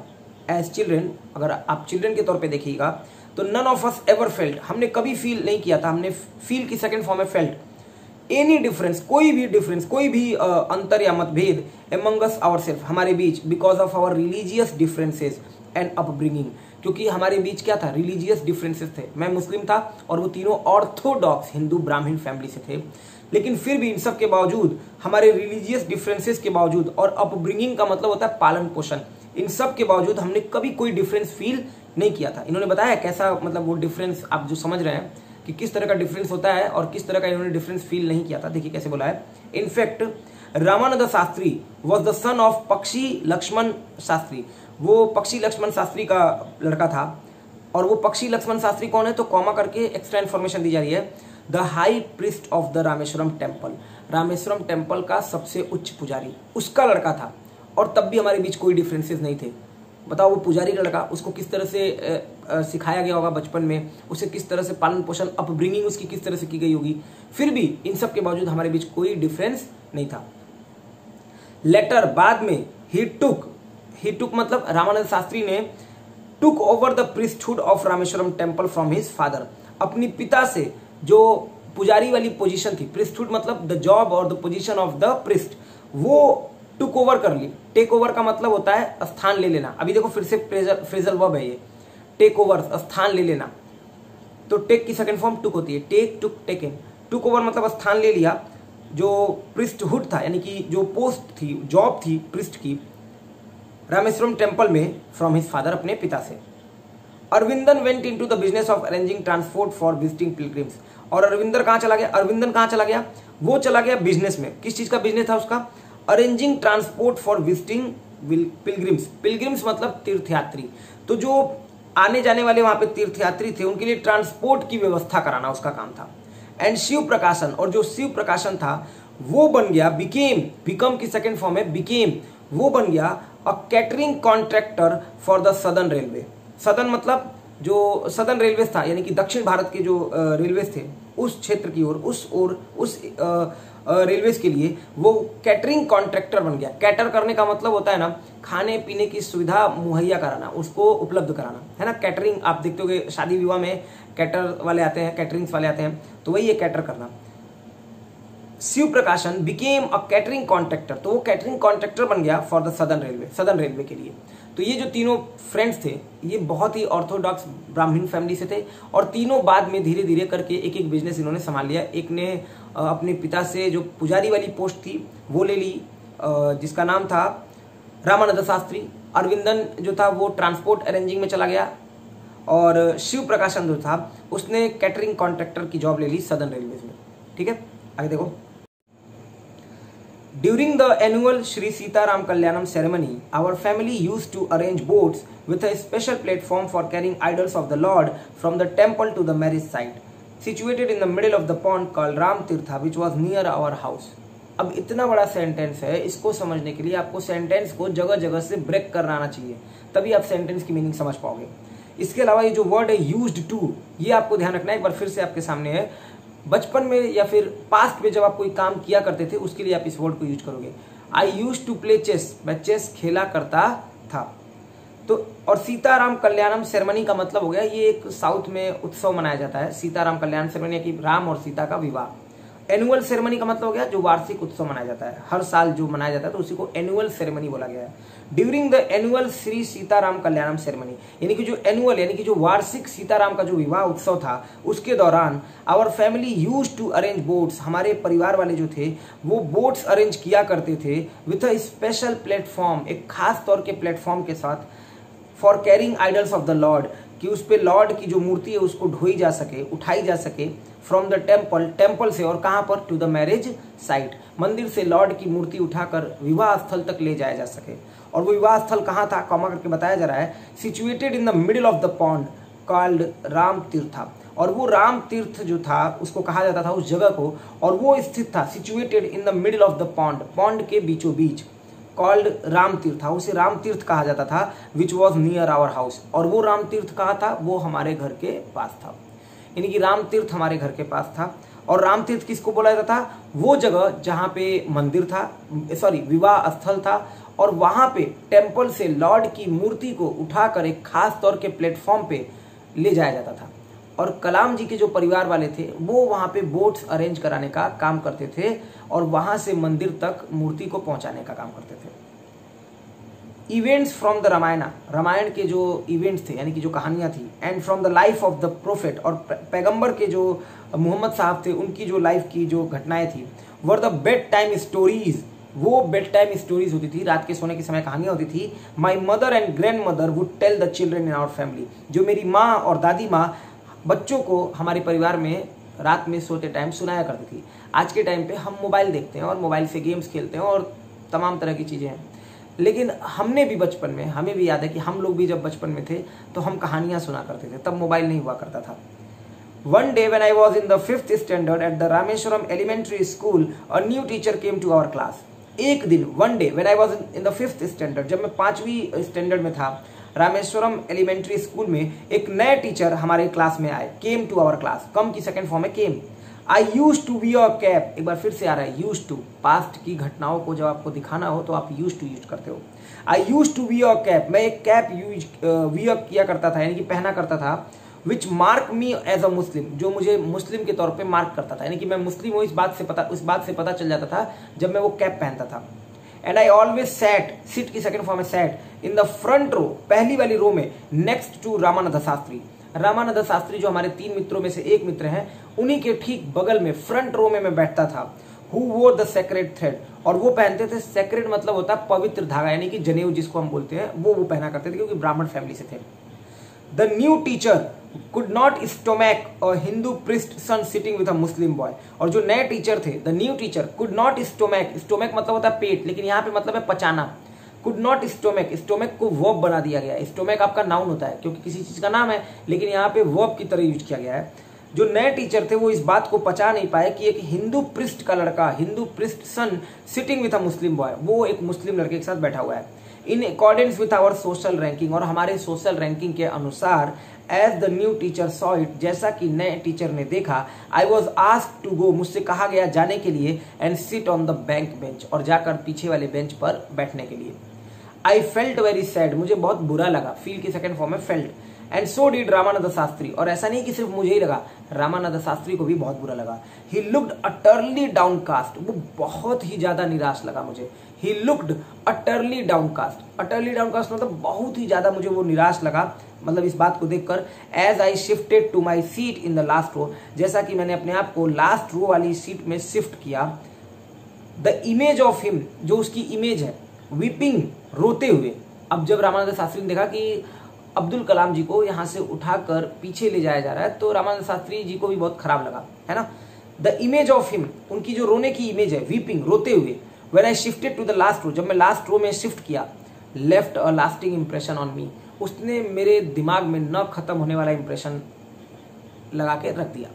एज चिल्ड्रेन, अगर आप चिल्ड्रेन के तौर पे देखिएगा तो none of us ever felt, हमने कभी फील नहीं किया था, हमने फील की सेकंड फॉर्म है फेल्ट, एनी डिफरेंस, कोई भी डिफरेंस, कोई भी अंतर या मतभेद, अमंग अस आवर सेल्फ, हमारे बीच, because of our religious differences and upbringing, क्योंकि हमारे बीच क्या था, रिलीजियस डिफरेंसेस थे। मैं मुस्लिम था और वो तीनों ऑर्थोडॉक्स हिंदू ब्राह्मण फैमिली से थे, लेकिन फिर भी इन सब के बावजूद, हमारे रिलीजियस डिफरेंसेस के बावजूद, और अपब्रिंगिंग का मतलब होता है पालन पोषण, इन सब के बावजूद हमने कभी कोई डिफरेंस फील नहीं किया था। इन्होंने बताया कैसा, मतलब वो डिफरेंस आप जो समझ रहे हैं कि किस तरह का डिफरेंस होता है और किस तरह का इन्होंने डिफरेंस फील नहीं किया था। देखिए कैसे बोला है। In fact Ramanand Shastri was the son of पक्षी लक्ष्मण शास्त्री, वो पक्षी लक्ष्मण शास्त्री का लड़का था। और वो पक्षी लक्ष्मण शास्त्री कौन है, तो कॉमा करके एक्स्ट्रा इन्फॉर्मेशन दी जा रही है। The high priest of the Rameswaram temple, Rameswaram temple का सबसे उच्च पुजारी उसका लड़का था। और तब भी हमारे बीच कोई डिफरेंसेस नहीं थे। बताओ, वो पुजारी लड़का, उसको किस तरह से सिखाया गया होगा बचपन में, उसे किस तरह से पालन पोषण, अपब्रिंगिंग उसकी किस तरह से की गई होगी, फिर भी इन सब के बावजूद हमारे बीच कोई डिफरेंस नहीं था। लेटर, बाद में, ही टुक मतलब रामानंद शास्त्री ने took over the priesthood of Rameswaram temple from his father, अपनी पिता से जो पुजारी वाली पोजीशन थी, प्रिस्टहुड मतलब द जॉब और the position of the priest, वो टुक ओवर कर ली। टेक ओवर का मतलब होता है स्थान ले लेना। अभी देखो फिर से फ्रेजल वर्ब है ये, टेक ओवर, स्थान ले लेना। तो टेक की सेकंड फॉर्म टुक होती है, टेक, टुक, टेकन। टुक ओवर मतलब स्थान ले लिया, जो प्रिस्टहुड था, यानी कि जो पोस्ट थी, जॉब थी प्रिस्ट की, रामेश्वरम टेम्पल में, फ्रॉम हिज फादर, अपने पिता से। Aravindan went into the business of arranging transport for visiting pilgrims. और अरविंदन कहाँ चला गया, वो चला गया बिजनेस में। किस चीज का बिजनेस था उसका, arranging transport for visiting pilgrims. Pilgrims मतलब तीर्थयात्री, तो जो आने जाने वाले वहां पे तीर्थयात्री थे उनके लिए ट्रांसपोर्ट की व्यवस्था कराना उसका काम था। एंड शिव प्रकाशन, और जो शिव प्रकाशन था वो बन गया, बिकम की सेकंड फॉर्म है बिकेम, वो बन गया a catering contractor for the southern railway. Southern मतलब जो सदर्न रेलवे था, यानी कि दक्षिण भारत के जो रेलवेज थे उस क्षेत्र की ओर, उस रेलवेज के लिए वो कैटरिंग कॉन्ट्रैक्टर बन गया। कैटर करने का मतलब होता है ना, खाने पीने की सुविधा मुहैया कराना, उसको उपलब्ध कराना, है ना। कैटरिंग आप देखते होगे शादी विवाह में कैटर वाले आते हैं, कैटरिंग्स वाले आते हैं, तो वही है कैटर करना। शिव प्रकाशन बिकेम अ कैटरिंग कॉन्ट्रैक्टर, तो वो कैटरिंग कॉन्ट्रैक्टर बन गया फॉर द सदर्न रेलवे के लिए। तो ये जो तीनों फ्रेंड्स थे ये बहुत ही ऑर्थोडॉक्स ब्राह्मण फैमिली से थे, और तीनों बाद में धीरे धीरे करके एक एक बिजनेस इन्होंने संभाल लिया। एक ने अपने पिता से जो पुजारी वाली पोस्ट थी वो ले ली, जिसका नाम था रामानंद शास्त्री। अरविंदन जो था वो ट्रांसपोर्ट अरेंजिंग में चला गया, और शिव प्रकाशन जो था उसने कैटरिंग कॉन्ट्रैक्टर की जॉब ले ली सदर्न रेलवेज में। ठीक है, आगे देखो। During the annual Sri Sitaram Kalyanam ceremony, our family used to arrange boats with a special platform for carrying idols of the Lord from the temple to the marriage site, situated in the middle of the pond called Ram Tirtha, which was near our house. अब इतना बड़ा sentence है, इसको समझने के लिए आपको sentence को जगह जगह से ब्रेक करना आना चाहिए, तभी आप सेंटेंस की मीनिंग समझ पाओगे। इसके अलावा ये जो वर्ड है यूज्ड टू, ये आपको ध्यान रखना है। एक बार फिर से आपके सामने है, बचपन में या फिर पास्ट में जब आप कोई काम किया करते थे उसके लिए आप इस वर्ड को यूज करोगे। आई यूज टू प्ले चेस, मैं चेस खेला करता था। तो और सीताराम कल्याणम सेरेमनी का मतलब हो गया, ये एक साउथ में उत्सव मनाया जाता है, सीताराम कल्याण सेरेमनी की राम और सीता का विवाह। एनुअल सेरेमनी का मतलब हो गया जो वार्षिक उत्सव मनाया जाता है, हर साल जो मनाया जाता है तो उसी को एनुअल सेरेमनी बोला गया है। During the annual Shri Sitarama Kalyanam ceremony, यानी कि जो एनुअल यानी कि जो वार्षिक सीताराम का जो विवाह उत्सव था उसके दौरान our family use to arrange boats, हमारे परिवार वाले जो थे वो बोट्स अरेंज किया करते थे विथ अ स्पेशल प्लेटफॉर्म, एक खास तौर के प्लेटफॉर्म के साथ, for carrying idols of the Lord, कि उस पे लॉर्ड की जो मूर्ति है उसको ढोई जा सके, उठाई जा सके, फ्रॉम द टेम्पल, टेम्पल से और कहां पर, टू द मैरिज साइट, मंदिर से लॉर्ड की मूर्ति उठाकर विवाह स्थल तक ले जाया जा सके। और वो विवाह स्थल कहां था, कॉमा करके बताया जा रहा है, situated in the middle of the pond called Ram तीर्था, और वो राम तीर्थ जो था उसको कहा जाता था उस जगह को, और वो स्थित था situated in the middle of the pond, pond के बीचों बीच, कॉल्ड राम तीर्थ, उसे राम तीर्थ कहा जाता था, which was near our house, और वो राम तीर्थ कहाँ था, वो हमारे घर के पास था, यानी कि राम तीर्थ हमारे घर के पास था। और राम तीर्थ किसको बोला जाता था, वो जगह जहाँ पे मंदिर था, सॉरी विवाह स्थल था, और वहां पे टेम्पल से लॉर्ड की मूर्ति को उठाकर एक खास तौर के प्लेटफॉर्म पे ले जाया जाता था। और कलाम जी के जो परिवार वाले थे वो वहां पे बोट्स अरेंज कराने का काम करते थे और वहां से मंदिर तक मूर्ति को पहुंचाने का काम करते थे। Events from the Ramayana, Ramayana के जो इवेंट्स थे यानी कि जो कहानियां थी, and from the life of the prophet, और पैगंबर के जो मोहम्मद साहब थे उनकी जो लाइफ की जो घटनाएं थी, were the bed time stories, वो बेड टाइम स्टोरीज होती थी, रात के सोने के समय कहानियां होती थी। My mother and grandmother would tell the children in our family, जो मेरी माँ और दादी माँ बच्चों को हमारे परिवार में रात में सोते टाइम सुनाया करती थी। आज के टाइम पे हम मोबाइल देखते हैं और मोबाइल से गेम्स खेलते हैं और तमाम तरह की चीज़ें हैं, लेकिन हमने भी बचपन में, हमें भी याद है कि हम लोग भी जब बचपन में थे तो हम कहानियां सुना करते थे, तब मोबाइल नहीं हुआ करता था। One day when I was in the 5th standard at the Rameshwaram Elementary School, a new teacher came to our class. एक दिन, one day when I was in the 5th standard, जब मैं 5वीं standard में था, Rameswaram elementary school में एक नए टीचर हमारे क्लास में आए। Came to our class, come की सेकंड फॉर्म है came. I use to be a cap, एक बार फिर से आ रहा है यूज टू, पास्ट की घटनाओं को जब आपको दिखाना हो तो आप यूज टू यूज करते हो। I use to be a cap, मैं एक कैप यूज वियर किया करता था यानी कि पहना करता था, which mark me as a मुस्लिम, जो मुझे मुस्लिम के तौर पे मार्क करता था, यानी कि मैं मुस्लिम हूँ इस बात से पता चल जाता था जब मैं वो कैप पहनता था। And I always sat, sit की सेकंड फॉर्म है sat, in the front row, पहली वाली रो में, नेक्स्ट टू रामानंद शास्त्री। रामानंद शास्त्री जो हमारे 3 मित्रों में से एक मित्र हैं, उन्हीं के ठीक बगल में फ्रंट रो में मैं बैठता था। हु वोर द सेक्रेड थ्रेड, और वो पहनते थे, सेक्रेड मतलब होता है पवित्र धागा यानी कि जनेऊ जिसको हम बोलते हैं, वो पहना करते थे क्योंकि ब्राह्मण फैमिली से थे। The new teacher could not stomach a Hindu priest son sitting with a Muslim boy, और जो नए टीचर थे, the new teacher could not stomach, stomach मतलब होता है पेट, लेकिन यहाँ पे मतलब है पचाना। could not stomach, stomach को verb बना दिया गया है। stomach आपका नाउन होता है क्योंकि किसी चीज का नाम है, लेकिन यहाँ पे verb की तरह यूज किया गया है। जो नए टीचर थे वो इस बात को पचा नहीं पाए कि एक हिंदू प्रिस्ट का लड़का, Hindu priest son sitting with a Muslim boy, वो एक मुस्लिम लड़के के साथ बैठा हुआ है, in accordance with our social ranking, और हमारे सोशल रैंकिंग के अनुसार। As the new teacher saw it, जैसा कि नए टीचर ने देखा, I was asked to go, मुझसे कहा गया जाने के लिए, and sit on the bank bench, और जाकर पीछे वाले बेंच पर बैठने के लिए। आई फेल्ट वेरी सैड, मुझे बहुत बुरा लगा, फील की सेकंड फॉर्म है felt, and so did Ramanand Shastri, और ऐसा नहीं कि सिर्फ मुझे ही लगा, रामानंद शास्त्री को भी बहुत बुरा लगा। ही लुक्ड अटरली डाउनकास्ट, वो बहुत ही ज्यादा निराश लगा मुझे। He looked utterly downcast, utterly downcast मतलब बहुत ही ज्यादा मुझे वो निराश लगा, मतलब इस बात को देखकर। As I shifted to my seat in the last row, जैसा कि मैंने अपने आप को लास्ट रो वाली सीट में शिफ्ट किया। द इमेज ऑफ हिम, जो उसकी इमेज है, वीपिंग, रोते हुए। अब जब रामानंद शास्त्री ने देखा कि अब्दुल कलाम जी को यहाँ से उठाकर पीछे ले जाया जा रहा है, तो रामानंद शास्त्री जी को भी बहुत खराब लगा, है ना। द इमेज ऑफ हिम, उनकी जो रोने की इमेज है, वीपिंग, रोते हुए। When I shifted to the last row, जब मैं लास्ट रो में शिफ्ट किया, left a lasting impression on me, उसने मेरे दिमाग में न खत्म होने वाला इंप्रेशन लगा के रख दिया।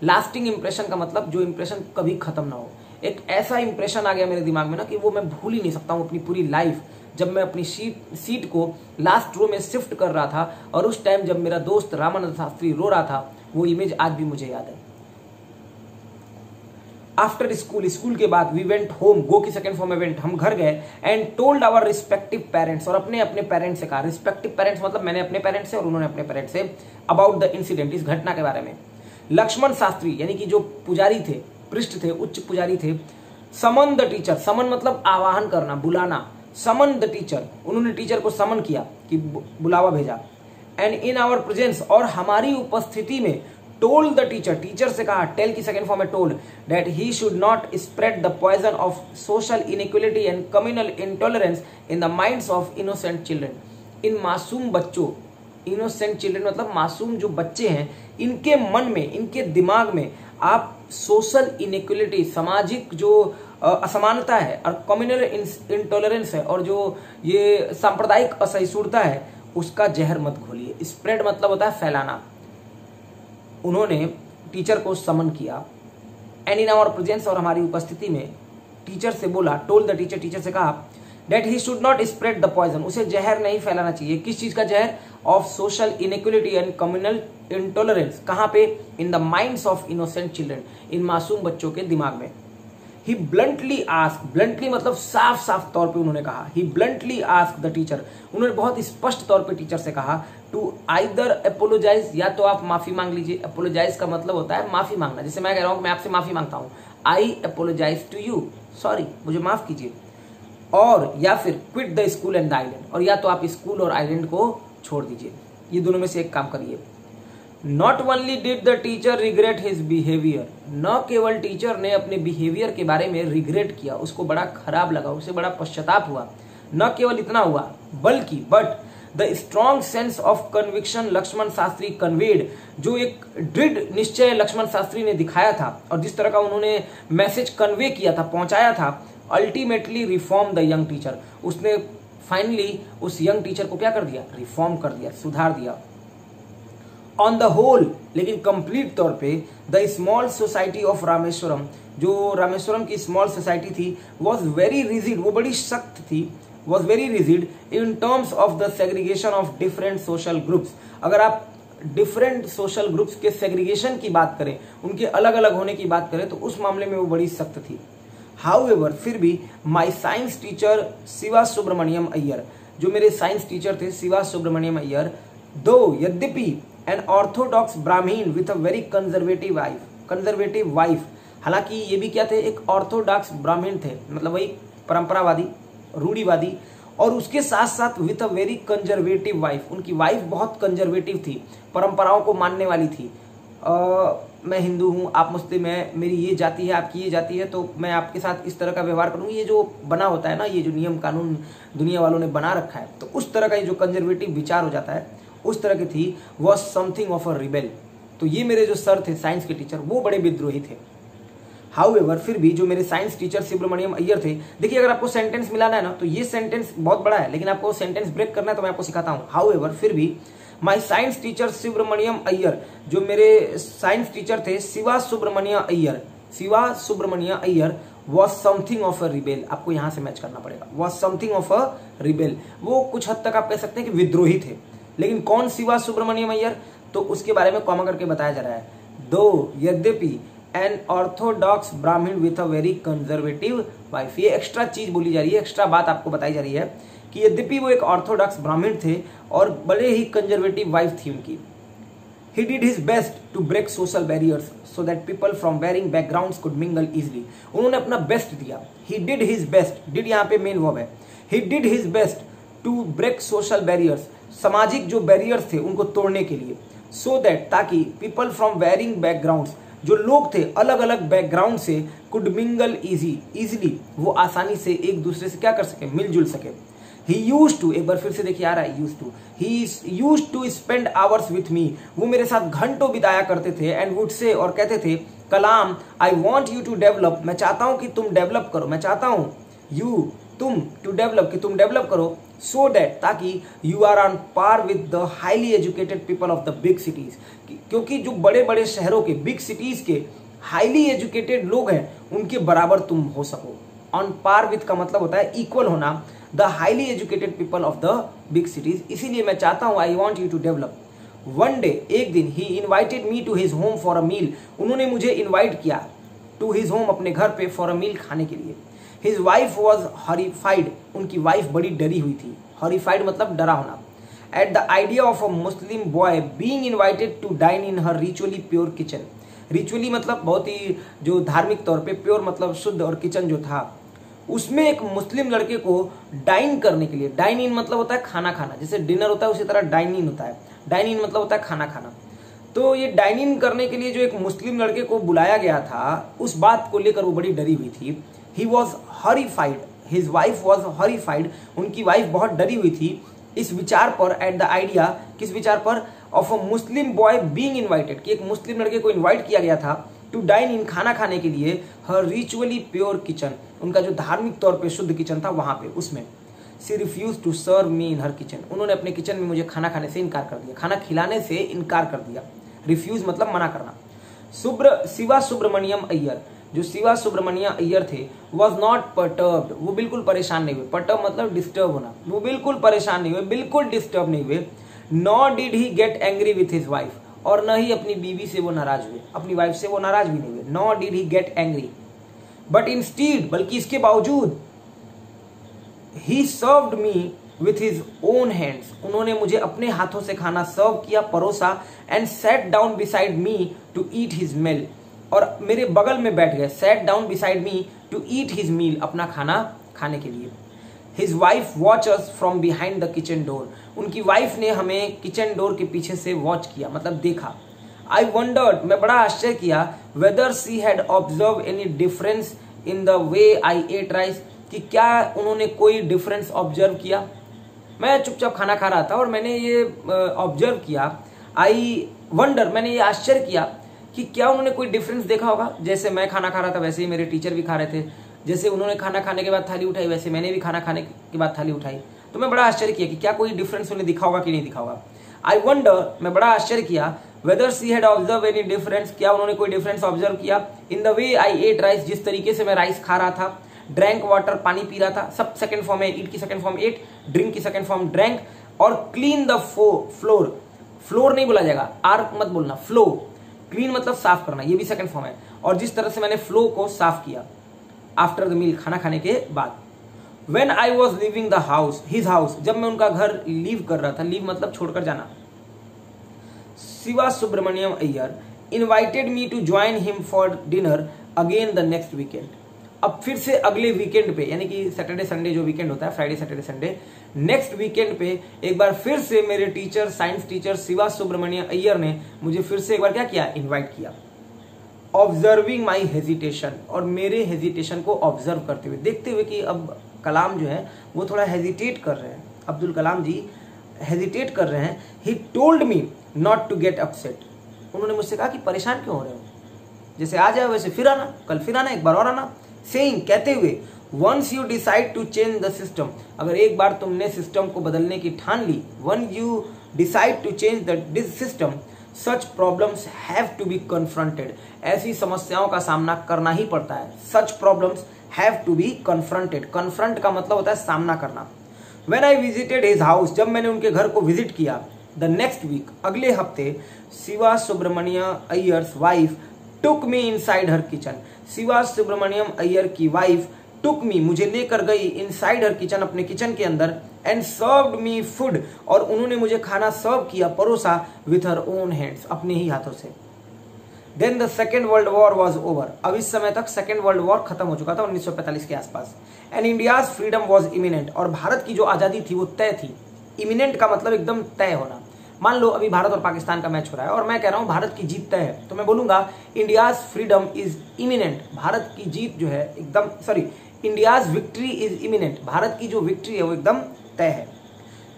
लास्टिंग इंप्रेशन का मतलब जो इंप्रेशन कभी खत्म ना हो, एक ऐसा इंप्रेशन आ गया मेरे दिमाग में ना कि वो मैं भूल ही नहीं सकता हूँ अपनी पूरी लाइफ। जब मैं अपनी सीट को लास्ट रो में शिफ्ट कर रहा था और उस टाइम जब मेरा दोस्त रामानंद शास्त्री रो रहा था, वो इमेज आज भी मुझे याद है। आफ्टर स्कूल, स्कूल के बाद, वी वेंट होम, गो की सेकंड फॉर्म में वेंट, हम घर गए, and told our respective parents, और अपने अपने पेरेंट्स से कहा। रिस्पेक्टिव पेरेंट्स मतलब मैंने अपने पेरेंट्स से और उन्होंने अपने पेरेंट्स से, अबाउट द इंसिडेंट, इस घटना के बारे में। लक्ष्मण शास्त्री यानी कि जो पुजारी थे, पृष्ठ थे, उच्च पुजारी थे। समन द टीचर, समन मतलब आवाहन करना, बुलाना। समन द टीचर, उन्होंने टीचर को समन किया कि बुलावा भेजा। एंड इन आवर प्रेजेंस, और हमारी उपस्थिति में, टोल्ड द टीचर, टीचर से कहा, टेल की सेकंड फॉर्म है told, that he should not spread the poison of social inequality and communal intolerance in the minds of innocent children. इन मासूम बच्चों, इनोसेंट चिल्ड्रन मतलब मासूम जो बच्चे हैं, इनके मन में, इनके दिमाग में आप सोशल इनइक्वलिटी, सामाजिक जो असमानता है, और कम्युनल इंटॉलरेंस है, और जो ये सांप्रदायिक असहिष्णुता है, उसका जहर मत घोलिए। स्प्रेड मतलब होता है फैलाना। उन्होंने टीचर को समन किया। एंड इन आवर प्रेजेंस, और हमारी उपस्थिति में टीचर से बोला, टोल्ड द टीचर, टीचर से कहा, that he should not spread the poison, उसे जहर नहीं फैलाना चाहिए। किस चीज का जहर? Of social inequality and communal intolerance. कहां पे? In the minds of innocent children, इन मासूम बच्चों के दिमाग में। ही ब्लंटली आस्क, ब्लंटली मतलब साफ साफ तौर पे उन्होंने कहा। ही ब्लंटली आस्क द टीचर, उन्होंने बहुत स्पष्ट तौर पे टीचर से कहा, टू आइदर अपोलोजाइज, या तो आप माफी मांग लीजिए। अपोलोजाइज का मतलब होता है माफी मांगना। जैसे मैं कह रहा हूं मैं आपसे माफी मांगता हूं, आई अपोलोजाइज टू यू, सॉरी, मुझे माफ कीजिए। और या फिर quit the school and the island, और या तो आप स्कूल और आइलैंड को छोड़ दीजिए। ये दोनों में से एक काम करिए। Not only did the teacher regret his behaviour, न केवल टीचर ने अपने बिहेवियर के बारे में रिग्रेट किया, उसको बड़ा खराब लगा, उसे बड़ा पश्चाताप हुआ। न केवल इतना हुआ, बल्कि but the strong sense of conviction Lakshman Shastri conveyed, जो एक दृढ़ निश्चय लक्ष्मण शास्त्री ने दिखाया था, और जिस तरह का उन्होंने मैसेज कन्वे किया था, पहुंचाया था, ultimately reform the young teacher, उसने फाइनली उस यंग टीचर को क्या कर दिया? रिफॉर्म कर दिया, सुधार दिया। ऑन द होल, लेकिन कंप्लीट तौर पे, the small society of Rameswaram, जो रामेश्वरम की स्मॉल सोसाइटी थी, वॉज वेरी रिजिड, वो बड़ी सख्त थी, was very rigid in terms of the segregation of different social groups. अगर आप डिफरेंट सोशल ग्रुप्स के सेग्रीगेशन की बात करें, उनके अलग अलग होने की बात करें, तो उस मामले में वो बड़ी सख्त थी। हाउएवर, फिर भी, my science teacher Shiva Subramaniam Iyer, जो मेरे साइंस टीचर थे शिवा सुब्रमण्यम अय्यर, दो यद्यपि an orthodox Brahmin with a very conservative wife, हालांकि ये भी क्या थे? एक ऑर्थोडॉक्स ब्राह्मण थे, मतलब वही परंपरावादी, रूढ़िवादी, और उसके साथ साथ with a very conservative wife, उनकी वाइफ बहुत कंजर्वेटिव थी, परंपराओं को मानने वाली थी। मैं हिंदू हूँ, आप मुस्लिम हैं, मेरी ये जाति है, आपकी ये जाति है, तो मैं आपके साथ इस तरह का व्यवहार करूंगी। ये जो बना होता है ना, ये जो नियम कानून दुनिया वालों ने बना रखा है, तो उस तरह का ये जो कंजर्वेटिव विचार हो जाता है, उस तरह की थी। Was something of a rebel. तो ये मेरे जो सर थे साइंस के टीचर, वो बड़े विद्रोही थे। हाउएवर, फिर भी, जो मेरे साइंस टीचर सुब्रमण्यम अय्यर थे, देखिए अगर आपको सेंटेंस मिलाना है ना, तो ये सेंटेंस बहुत बड़ा है, लेकिन आपको सेंटेंस ब्रेक करना है, तो मैं आपको सिखाता हूँ। हाउएवर, फिर भी, my science teacher Subramania Iyer, जो मेरे साइंस टीचर थे Shiva Subramania Iyer, was something of a rebel. आपको यहां से मैच करना पड़ेगा, was something of a rebel, वो कुछ हद तक आप कह सकते हैं कि विद्रोही थे। लेकिन कौन शिवा सुब्रमण्यम अय्यर? तो उसके बारे में कॉमा करके बताया जा रहा है। दो यद्यपि एन ऑर्थोडॉक्स ब्राह्मण with a very conservative wife, ये एक्स्ट्रा चीज बोली जा रही है, एक्स्ट्रा बात आपको बताई जा रही है कि यद्यपि वो एक ऑर्थोडॉक्स ब्राह्मण थे और बड़े ही कंजर्वेटिव वाइफ थी उनकी। He did his best to break social barriers so that people from varying backgrounds could mingle easily. उन्होंने अपना बेस्ट दिया। He did his best, did यहाँ पे मेन वर्ब है। He did his best to break social barriers, सामाजिक जो barriers थे उनको तोड़ने के लिए, so that ताकि people from varying backgrounds, जो लोग थे अलग अलग बैकग्राउंड से, could mingle easily, वो आसानी से एक दूसरे से क्या कर सके? मिलजुल सके। He used to, एक बार फिर से देखिए आ रहा है used to, he used to spend hours with me, वो मेरे साथ घंटों बिताया करते थे, and would say, और कहते थे, कलाम, I want you to develop, मैं चाहता हूं कि तुम डेवलप करो, मैं चाहता हूं you, तुम, to develop, कि तुम डेवलप करो, so that, ताकि you are on par with the highly educated people of the big cities, क्योंकि जो बड़े बड़े शहरों के, बिग सिटीज के हाईली एजुकेटेड लोग हैं, उनके बराबर तुम हो सको। ऑन पार विथ का मतलब होता है इक्वल होना, the highly educated people of the big cities, इसीलिए मैं चाहता हूं, I want you to develop. One day, एक दिन, he invited me to his home for a meal, उन्होंने मुझे इन्वाइट किया टू हिज होम, अपने घर पे, फॉर अ मील, खाने के लिए। हिज वाइफ वॉज हॉरिफाइड, उनकी वाइफ बड़ी डरी हुई थी। हॉरिफाइड मतलब डरा होना। At the idea of a Muslim boy being invited to dine in her ritually pure kitchen, ritually मतलब बहुत ही जो धार्मिक तौर पे प्योर मतलब शुद्ध, और किचन जो था उसमें एक मुस्लिम लड़के को डाइन करने के लिए, डाइन इन मतलब होता है खाना खाना, जैसे डिनर होता है उसी तरह डाइन इन होता है, डाइन इन मतलब होता है खाना खाना। तो ये डाइन इन करने के लिए जो एक मुस्लिम लड़के को बुलाया गया था, उस बात को लेकर वो बड़ी डरी हुई थी। He was horrified, his wife was horrified, उनकी वाइफ बहुत डरी हुई थी इस विचार पर, एट द आइडिया, किस विचार पर, of a Muslim boy being invited, कि एक मुस्लिम लड़के को इनवाइट किया गया था टू डाइन इन, खाना खाने के लिए, हर रिचुअली प्योर किचन, उनका जो धार्मिक तौर पे शुद्ध किचन था वहां पे, उसमें। She refuse to serve me in her kitchen, उन्होंने अपने किचन में मुझे खाना खाने से इनकार कर दिया, खाना खिलाने से इनकार कर दिया। रिफ्यूज मतलब मना करना। शिवा सुब्रमण्यम अय्यर, जो शिवा सुब्रमण्यम अय्यर थे, वॉज नॉट पर्टर्ब्ड, वो बिल्कुल परेशान नहीं हुए। पर्टर्ब मतलब डिस्टर्ब होना, वो बिल्कुल परेशान नहीं हुए, बिल्कुल डिस्टर्ब नहीं हुए। Not did he get angry with his wife, और न ही अपनी बीवी से वो नाराज हुए, अपनी वाइफ से वो नाराज भी नहीं हुए। Not did he get angry, but instead, बल्कि इसके बावजूद, he served me with his own hands, उन्होंने मुझे अपने हाथों से खाना सर्व किया, परोसा, and set down beside me to eat his meal, और मेरे बगल में बैठ गए। Set down beside me to eat his meal, अपना खाना खाने के लिए। His wife watch us from behind the kitchen door, उनकी वाइफ ने हमें किचन डोर के पीछे से वॉच किया, मतलब देखा। आई वंडर्ड, मैं बड़ा आश्चर्य किया, whether she had observe any difference in the way I ate rice, कि क्या उन्होंने कोई डिफरेंस ऑब्जर्व किया। मैं चुपचाप खाना खा रहा था और मैंने ये ऑब्जर्व किया, आई वंडर, मैंने ये आश्चर्य किया कि क्या उन्होंने कोई डिफरेंस देखा होगा। जैसे मैं खाना खा रहा था वैसे ही मेरे टीचर भी खा रहे थे, जैसे उन्होंने खाना खाने के बाद थाली उठाई वैसे मैंने भी खाना खाने के बाद थाली उठाई। तो मैं बड़ा आश्चर्य किया कि क्या कोई डिफरेंस उन्हें दिखा होगा कि नहीं दिखा होगा। आई वंडर, मैं बड़ा आश्चर्य किया, whether she had observe any difference, क्या उन्होंने कोई डिफरेंस ऑब्जर्व किया, in the way I ate rice, जिस तरीके से मैं राइस खा रहा था। ड्रैंक वाटर, पानी पी रहा था, सब सेकंड फॉर्म है, ईट की सेकंड फॉर्म एट, ड्रिंक की सेकंड फॉर्म ड्रैंक। और क्लीन द फ्लोर, फ्लोर नहीं बोला जाएगा, आर मत बोलना, फ्लो, क्लीन मतलब साफ करना, ये भी सेकंड फॉर्म है। और जिस तरह से मैंने फ्लो को साफ किया आफ्टर द मील, खाना खाने के बाद। When I was leaving the house, his house, जब मैं उनका घर लीव कर रहा था, लीव मतलब छोड़कर जाना, Shiva Subramaniam Iyer invited me to join him for dinner again the next weekend. अब फिर से अगले वीकेंड पे, यानी कि सैटरडे संडे जो वीकेंड होता है, Friday Saturday Sunday, next weekend पे एक बार फिर से मेरे teacher, science teacher Shiva Subramaniam Iyer ने मुझे फिर से एक बार क्या किया, इन्वाइट किया। ऑब्जर्विंग माई हेजिटेशन, और मेरे हेजिटेशन को ऑब्जर्व करते हुए, देखते हुए कि अब कलाम जो है वो थोड़ा हेजिटेट कर रहे हैं, अब्दुल कलाम जी हेजिटेट कर रहे हैं। He told me not to get upset, उन्होंने मुझसे कहा कि परेशान क्यों हो रहे हो, जैसे आ जाए वैसे फिर आना, कल फिर आना, एक बार और आना। सेइंग, कहते हुए, once you decide to change the system, अगर एक बार तुमने सिस्टम को बदलने की ठान ली, one you decide to change the system, such problems have to be confronted, ऐसी समस्याओं का सामना करना ही पड़ता है। Such problems have to be confronted, confront का मतलब होता है सामना करना। When I visited his house, जब मैंने उनके घर को विजिट किया, द नेक्स्ट वीक, अगले हफ्ते, Shiva Subramaniam Iyer's wife took me inside her kitchen, Shiva Subramaniam Iyer की वाइफ टुक मी, मुझे लेकर गई, इनसाइड हर किचन, अपने किचन के अंदर, एंड सर्व्ड मी फूड, और उन्होंने मुझे खाना सर्व किया, परोसा, विथ हर ओन हैंड्स, अपने ही हाथों से। Then the second world war was over, अब इस समय तक सेकेंड वर्ल्ड वॉर खत्म हो चुका था 1945 के आसपास। And India's freedom was imminent, और भारत की जो आजादी थी वो तय थी। इमिनेंट का मतलब एकदम तय होना। मान लो अभी भारत और पाकिस्तान का मैच हो रहा है और मैं कह रहा हूं भारत की जीत तय है, तो मैं बोलूंगा India's freedom is imminent, Bharat की जीत जो है एकदम, sorry, India's victory is imminent, Bharat की जो विक्ट्री है वो एकदम तय है।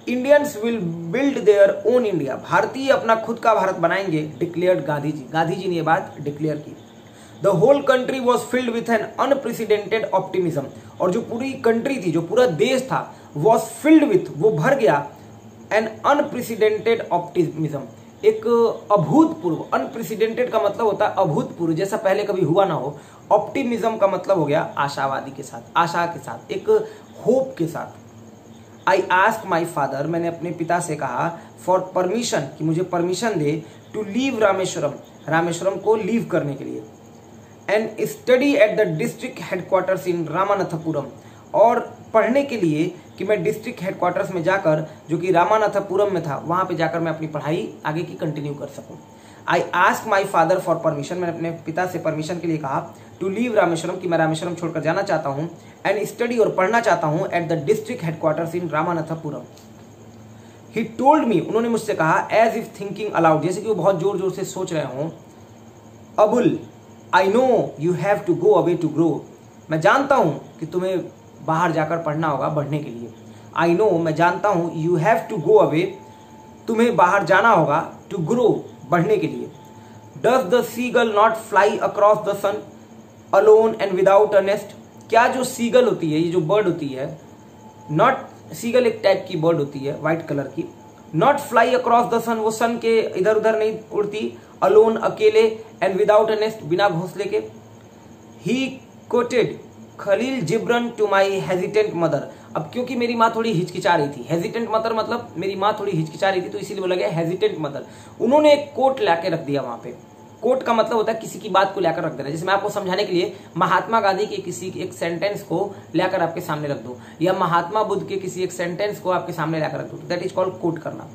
Indians will build their own India, भारतीय अपना खुद का भारत बनाएंगे, डिक्लेयर्ड गांधी जी, गांधी जी ने ये बात डिक्लेयर की। The whole country was filled with an unprecedented optimism, और जो पूरी कंट्री थी, जो पूरा देश था, वॉज फिल्ड विथ, वो भर गया, एन अनप्रेसिडेंटेड ऑप्टिमिज्म, एक अभूतपूर्व, अनप्रेसिडेंटेड का मतलब होता है अभूतपूर्व, जैसा पहले कभी हुआ ना हो। ऑप्टिमिज्म का मतलब हो गया आशावादी के साथ, आशा के साथ, एक होप के साथ। आई आस्क माई फादर, मैंने अपने पिता से कहा, फॉर परमिशन, कि मुझे परमिशन दे, टू लीव रामेश्वरम, रामेश्वरम को लीव करने के लिए, and study at the district headquarters in Ramanathapuram, और पढ़ने के लिए कि मैं डिस्ट्रिक्ट हेडक्वार्टर्स में जाकर, जो कि रामानाथपुरम में था, वहां पे जाकर मैं अपनी पढ़ाई आगे की कंटिन्यू कर सकूं। I ask my father for permission, मैंने अपने पिता से परमिशन के लिए कहा, टू लीव रामेश्वरम, कि मैं रामेश्वरम छोड़कर जाना चाहता हूँ, एंड स्टडी और पढ़ना चाहता हूँ at the district headquarters in Ramanathapuram. He told me, उन्होंने मुझसे कहा, एज इफ थिंकिंग अलाउड, जैसे कि वो बहुत जोर जोर से सोच रहे हों, Abul I know you have to go away to grow, मैं जानता हूँ कि तुम्हें बाहर जाकर पढ़ना होगा बढ़ने के लिए। आई नो, मैं जानता हूँ, you have to go away, तुम्हें बाहर जाना होगा, टू ग्रो, बढ़ने के लिए। Does the seagull not fly across the sun alone and without a nest, क्या जो सीगल होती है, ये जो बर्ड होती है, नॉट, सीगल एक टाइप की बर्ड होती है व्हाइट कलर की, नॉट फ्लाई अक्रॉस द सन, वो सन के इधर उधर नहीं उड़ती, अलोन, अकेले, एंड विदाउट अ नेस्ट, बिना घोंसले के। He quoted Khalil Gibran to my hesitant mother, अब क्योंकि मेरी माँ थोड़ी हिचकिचा रही थी, हेजिटेंट मदर मतलब मेरी माँ थोड़ी हिचकिचा रही थी, तो इसीलिए बोला गया हेजिटेंट मदर। उन्होंने एक कोट लाके रख दिया वहां पे। कोट का मतलब होता है किसी की बात को लेकर रख देना, जैसे मैं आपको समझाने के लिए महात्मा गांधी के किसी एक सेंटेंस को लेकर आपके सामने रख दूं, या महात्मा बुद्ध के किसी एक सेंटेंस को आपके सामने लाकर रख दूं, दैट इज कॉल्ड कोट करना।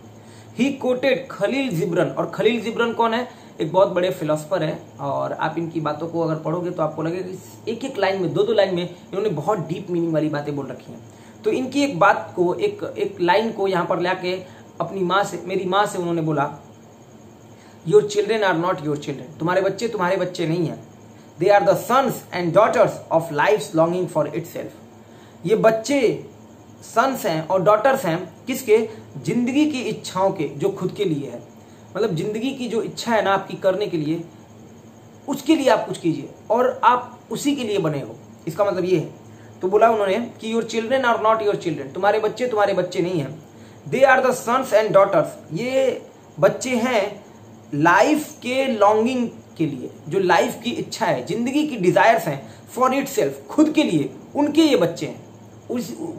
ही कोटेड खलील जिब्रन, और खलील जिब्रन कौन है? एक बहुत बड़े फिलोसफर है, और आप इनकी बातों को अगर पढ़ोगे तो आपको लगेगा कि एक एक लाइन में, दो दो लाइन में इन्होंने बहुत डीप मीनिंग वाली बातें बोल रखी हैं। तो इनकी एक बात को, एक लाइन को यहाँ पर लाके अपनी माँ से, मेरी माँ से उन्होंने बोला, your children are not your children, तुम्हारे बच्चे नहीं हैं, they are the sons and daughters of life's longing for itself. ये बच्चे सन्स हैं और डॉटर्स हैं किसके? जिंदगी की इच्छाओं के, जो खुद के लिए है। मतलब जिंदगी की जो इच्छा है ना आपकी करने के लिए, उसके लिए आप कुछ कीजिए और आप उसी के लिए बने हो, इसका मतलब ये है। तो बोला उन्होंने कि your children are not your children, तुम्हारे बच्चे नहीं हैं, they are the sons and daughters, ये बच्चे हैं लाइफ के लॉन्गिंग के लिए, जो लाइफ की इच्छा है, जिंदगी की डिजायर्स हैं, फॉर इट सेल्फ, खुद के लिए, उनके ये बच्चे हैं,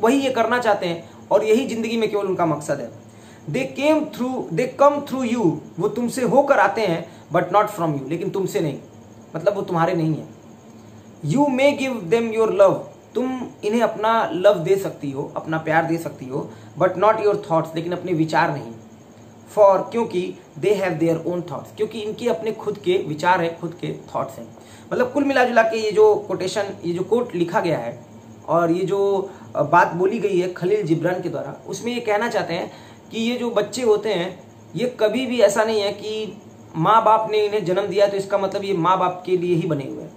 वही ये करना चाहते हैं और यही जिंदगी में केवल उनका मकसद है। दे कम थ्रू यू, वो तुमसे होकर आते हैं, बट नॉट फ्रॉम यू, लेकिन तुमसे नहीं, मतलब वो तुम्हारे नहीं है। You may give them your love, तुम इन्हें अपना लव दे सकती हो, अपना प्यार दे सकती हो, बट नॉट योर थॉट्स, लेकिन अपने विचार नहीं। फॉर, क्योंकि they have their own thoughts, क्योंकि इनके अपने खुद के विचार है, खुद के थॉट्स हैं। मतलब कुल मिला जुला के ये जो कोटेशन, ये जो कोट लिखा गया है और ये जो बात बोली गई है खलील जिब्रान के द्वारा, उसमें ये कहना चाहते हैं कि ये जो बच्चे होते हैं, ये कभी भी ऐसा नहीं है कि माँ बाप ने इन्हें जन्म दिया तो इसका मतलब ये माँ बाप के लिए ही बने हुए हैं।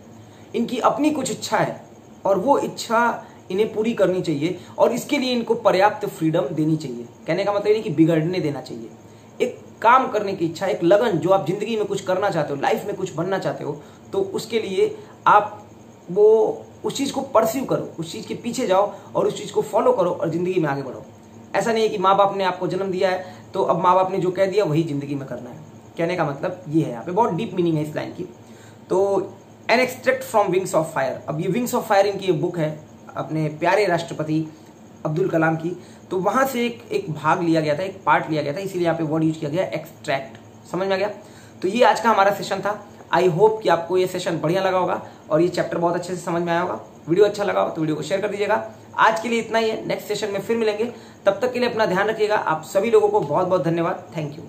इनकी अपनी कुछ इच्छा है और वो इच्छा इन्हें पूरी करनी चाहिए, और इसके लिए इनको पर्याप्त फ्रीडम देनी चाहिए। कहने का मतलब ये कि बिगड़ने देना चाहिए। एक काम करने की इच्छा, एक लगन, जो आप जिंदगी में कुछ करना चाहते हो, लाइफ में कुछ बनना चाहते हो, तो उसके लिए आप वो उस चीज़ को परस्यू करो, उस चीज़ के पीछे जाओ और उस चीज़ को फॉलो करो और जिंदगी में आगे बढ़ो। ऐसा नहीं है कि माँ बाप ने आपको जन्म दिया है तो अब माँ बाप ने जो कह दिया वही जिंदगी में करना है। कहने का मतलब ये है, यहाँ पे बहुत डीप मीनिंग है इस लाइन की। तो an extract from wings of fire, अब ये विंग्स ऑफ फायर इनकी एक बुक है अपने प्यारे राष्ट्रपति अब्दुल कलाम की, तो वहाँ से एक भाग लिया गया था, एक पार्ट लिया गया था, इसीलिए यहाँ पे वर्ड यूज किया गया एक्सट्रैक्ट। समझ में आ गया? तो ये आज का हमारा सेशन था। आई होप कि आपको ये सेशन बढ़िया लगा होगा और ये चैप्टर बहुत अच्छे से समझ में आया होगा। वीडियो अच्छा लगा हो तो वीडियो को शेयर कर दीजिएगा। आज के लिए इतना ही है, नेक्स्ट सेशन में फिर मिलेंगे, तब तक के लिए अपना ध्यान रखिएगा। आप सभी लोगों को बहुत बहुत धन्यवाद। Thank you.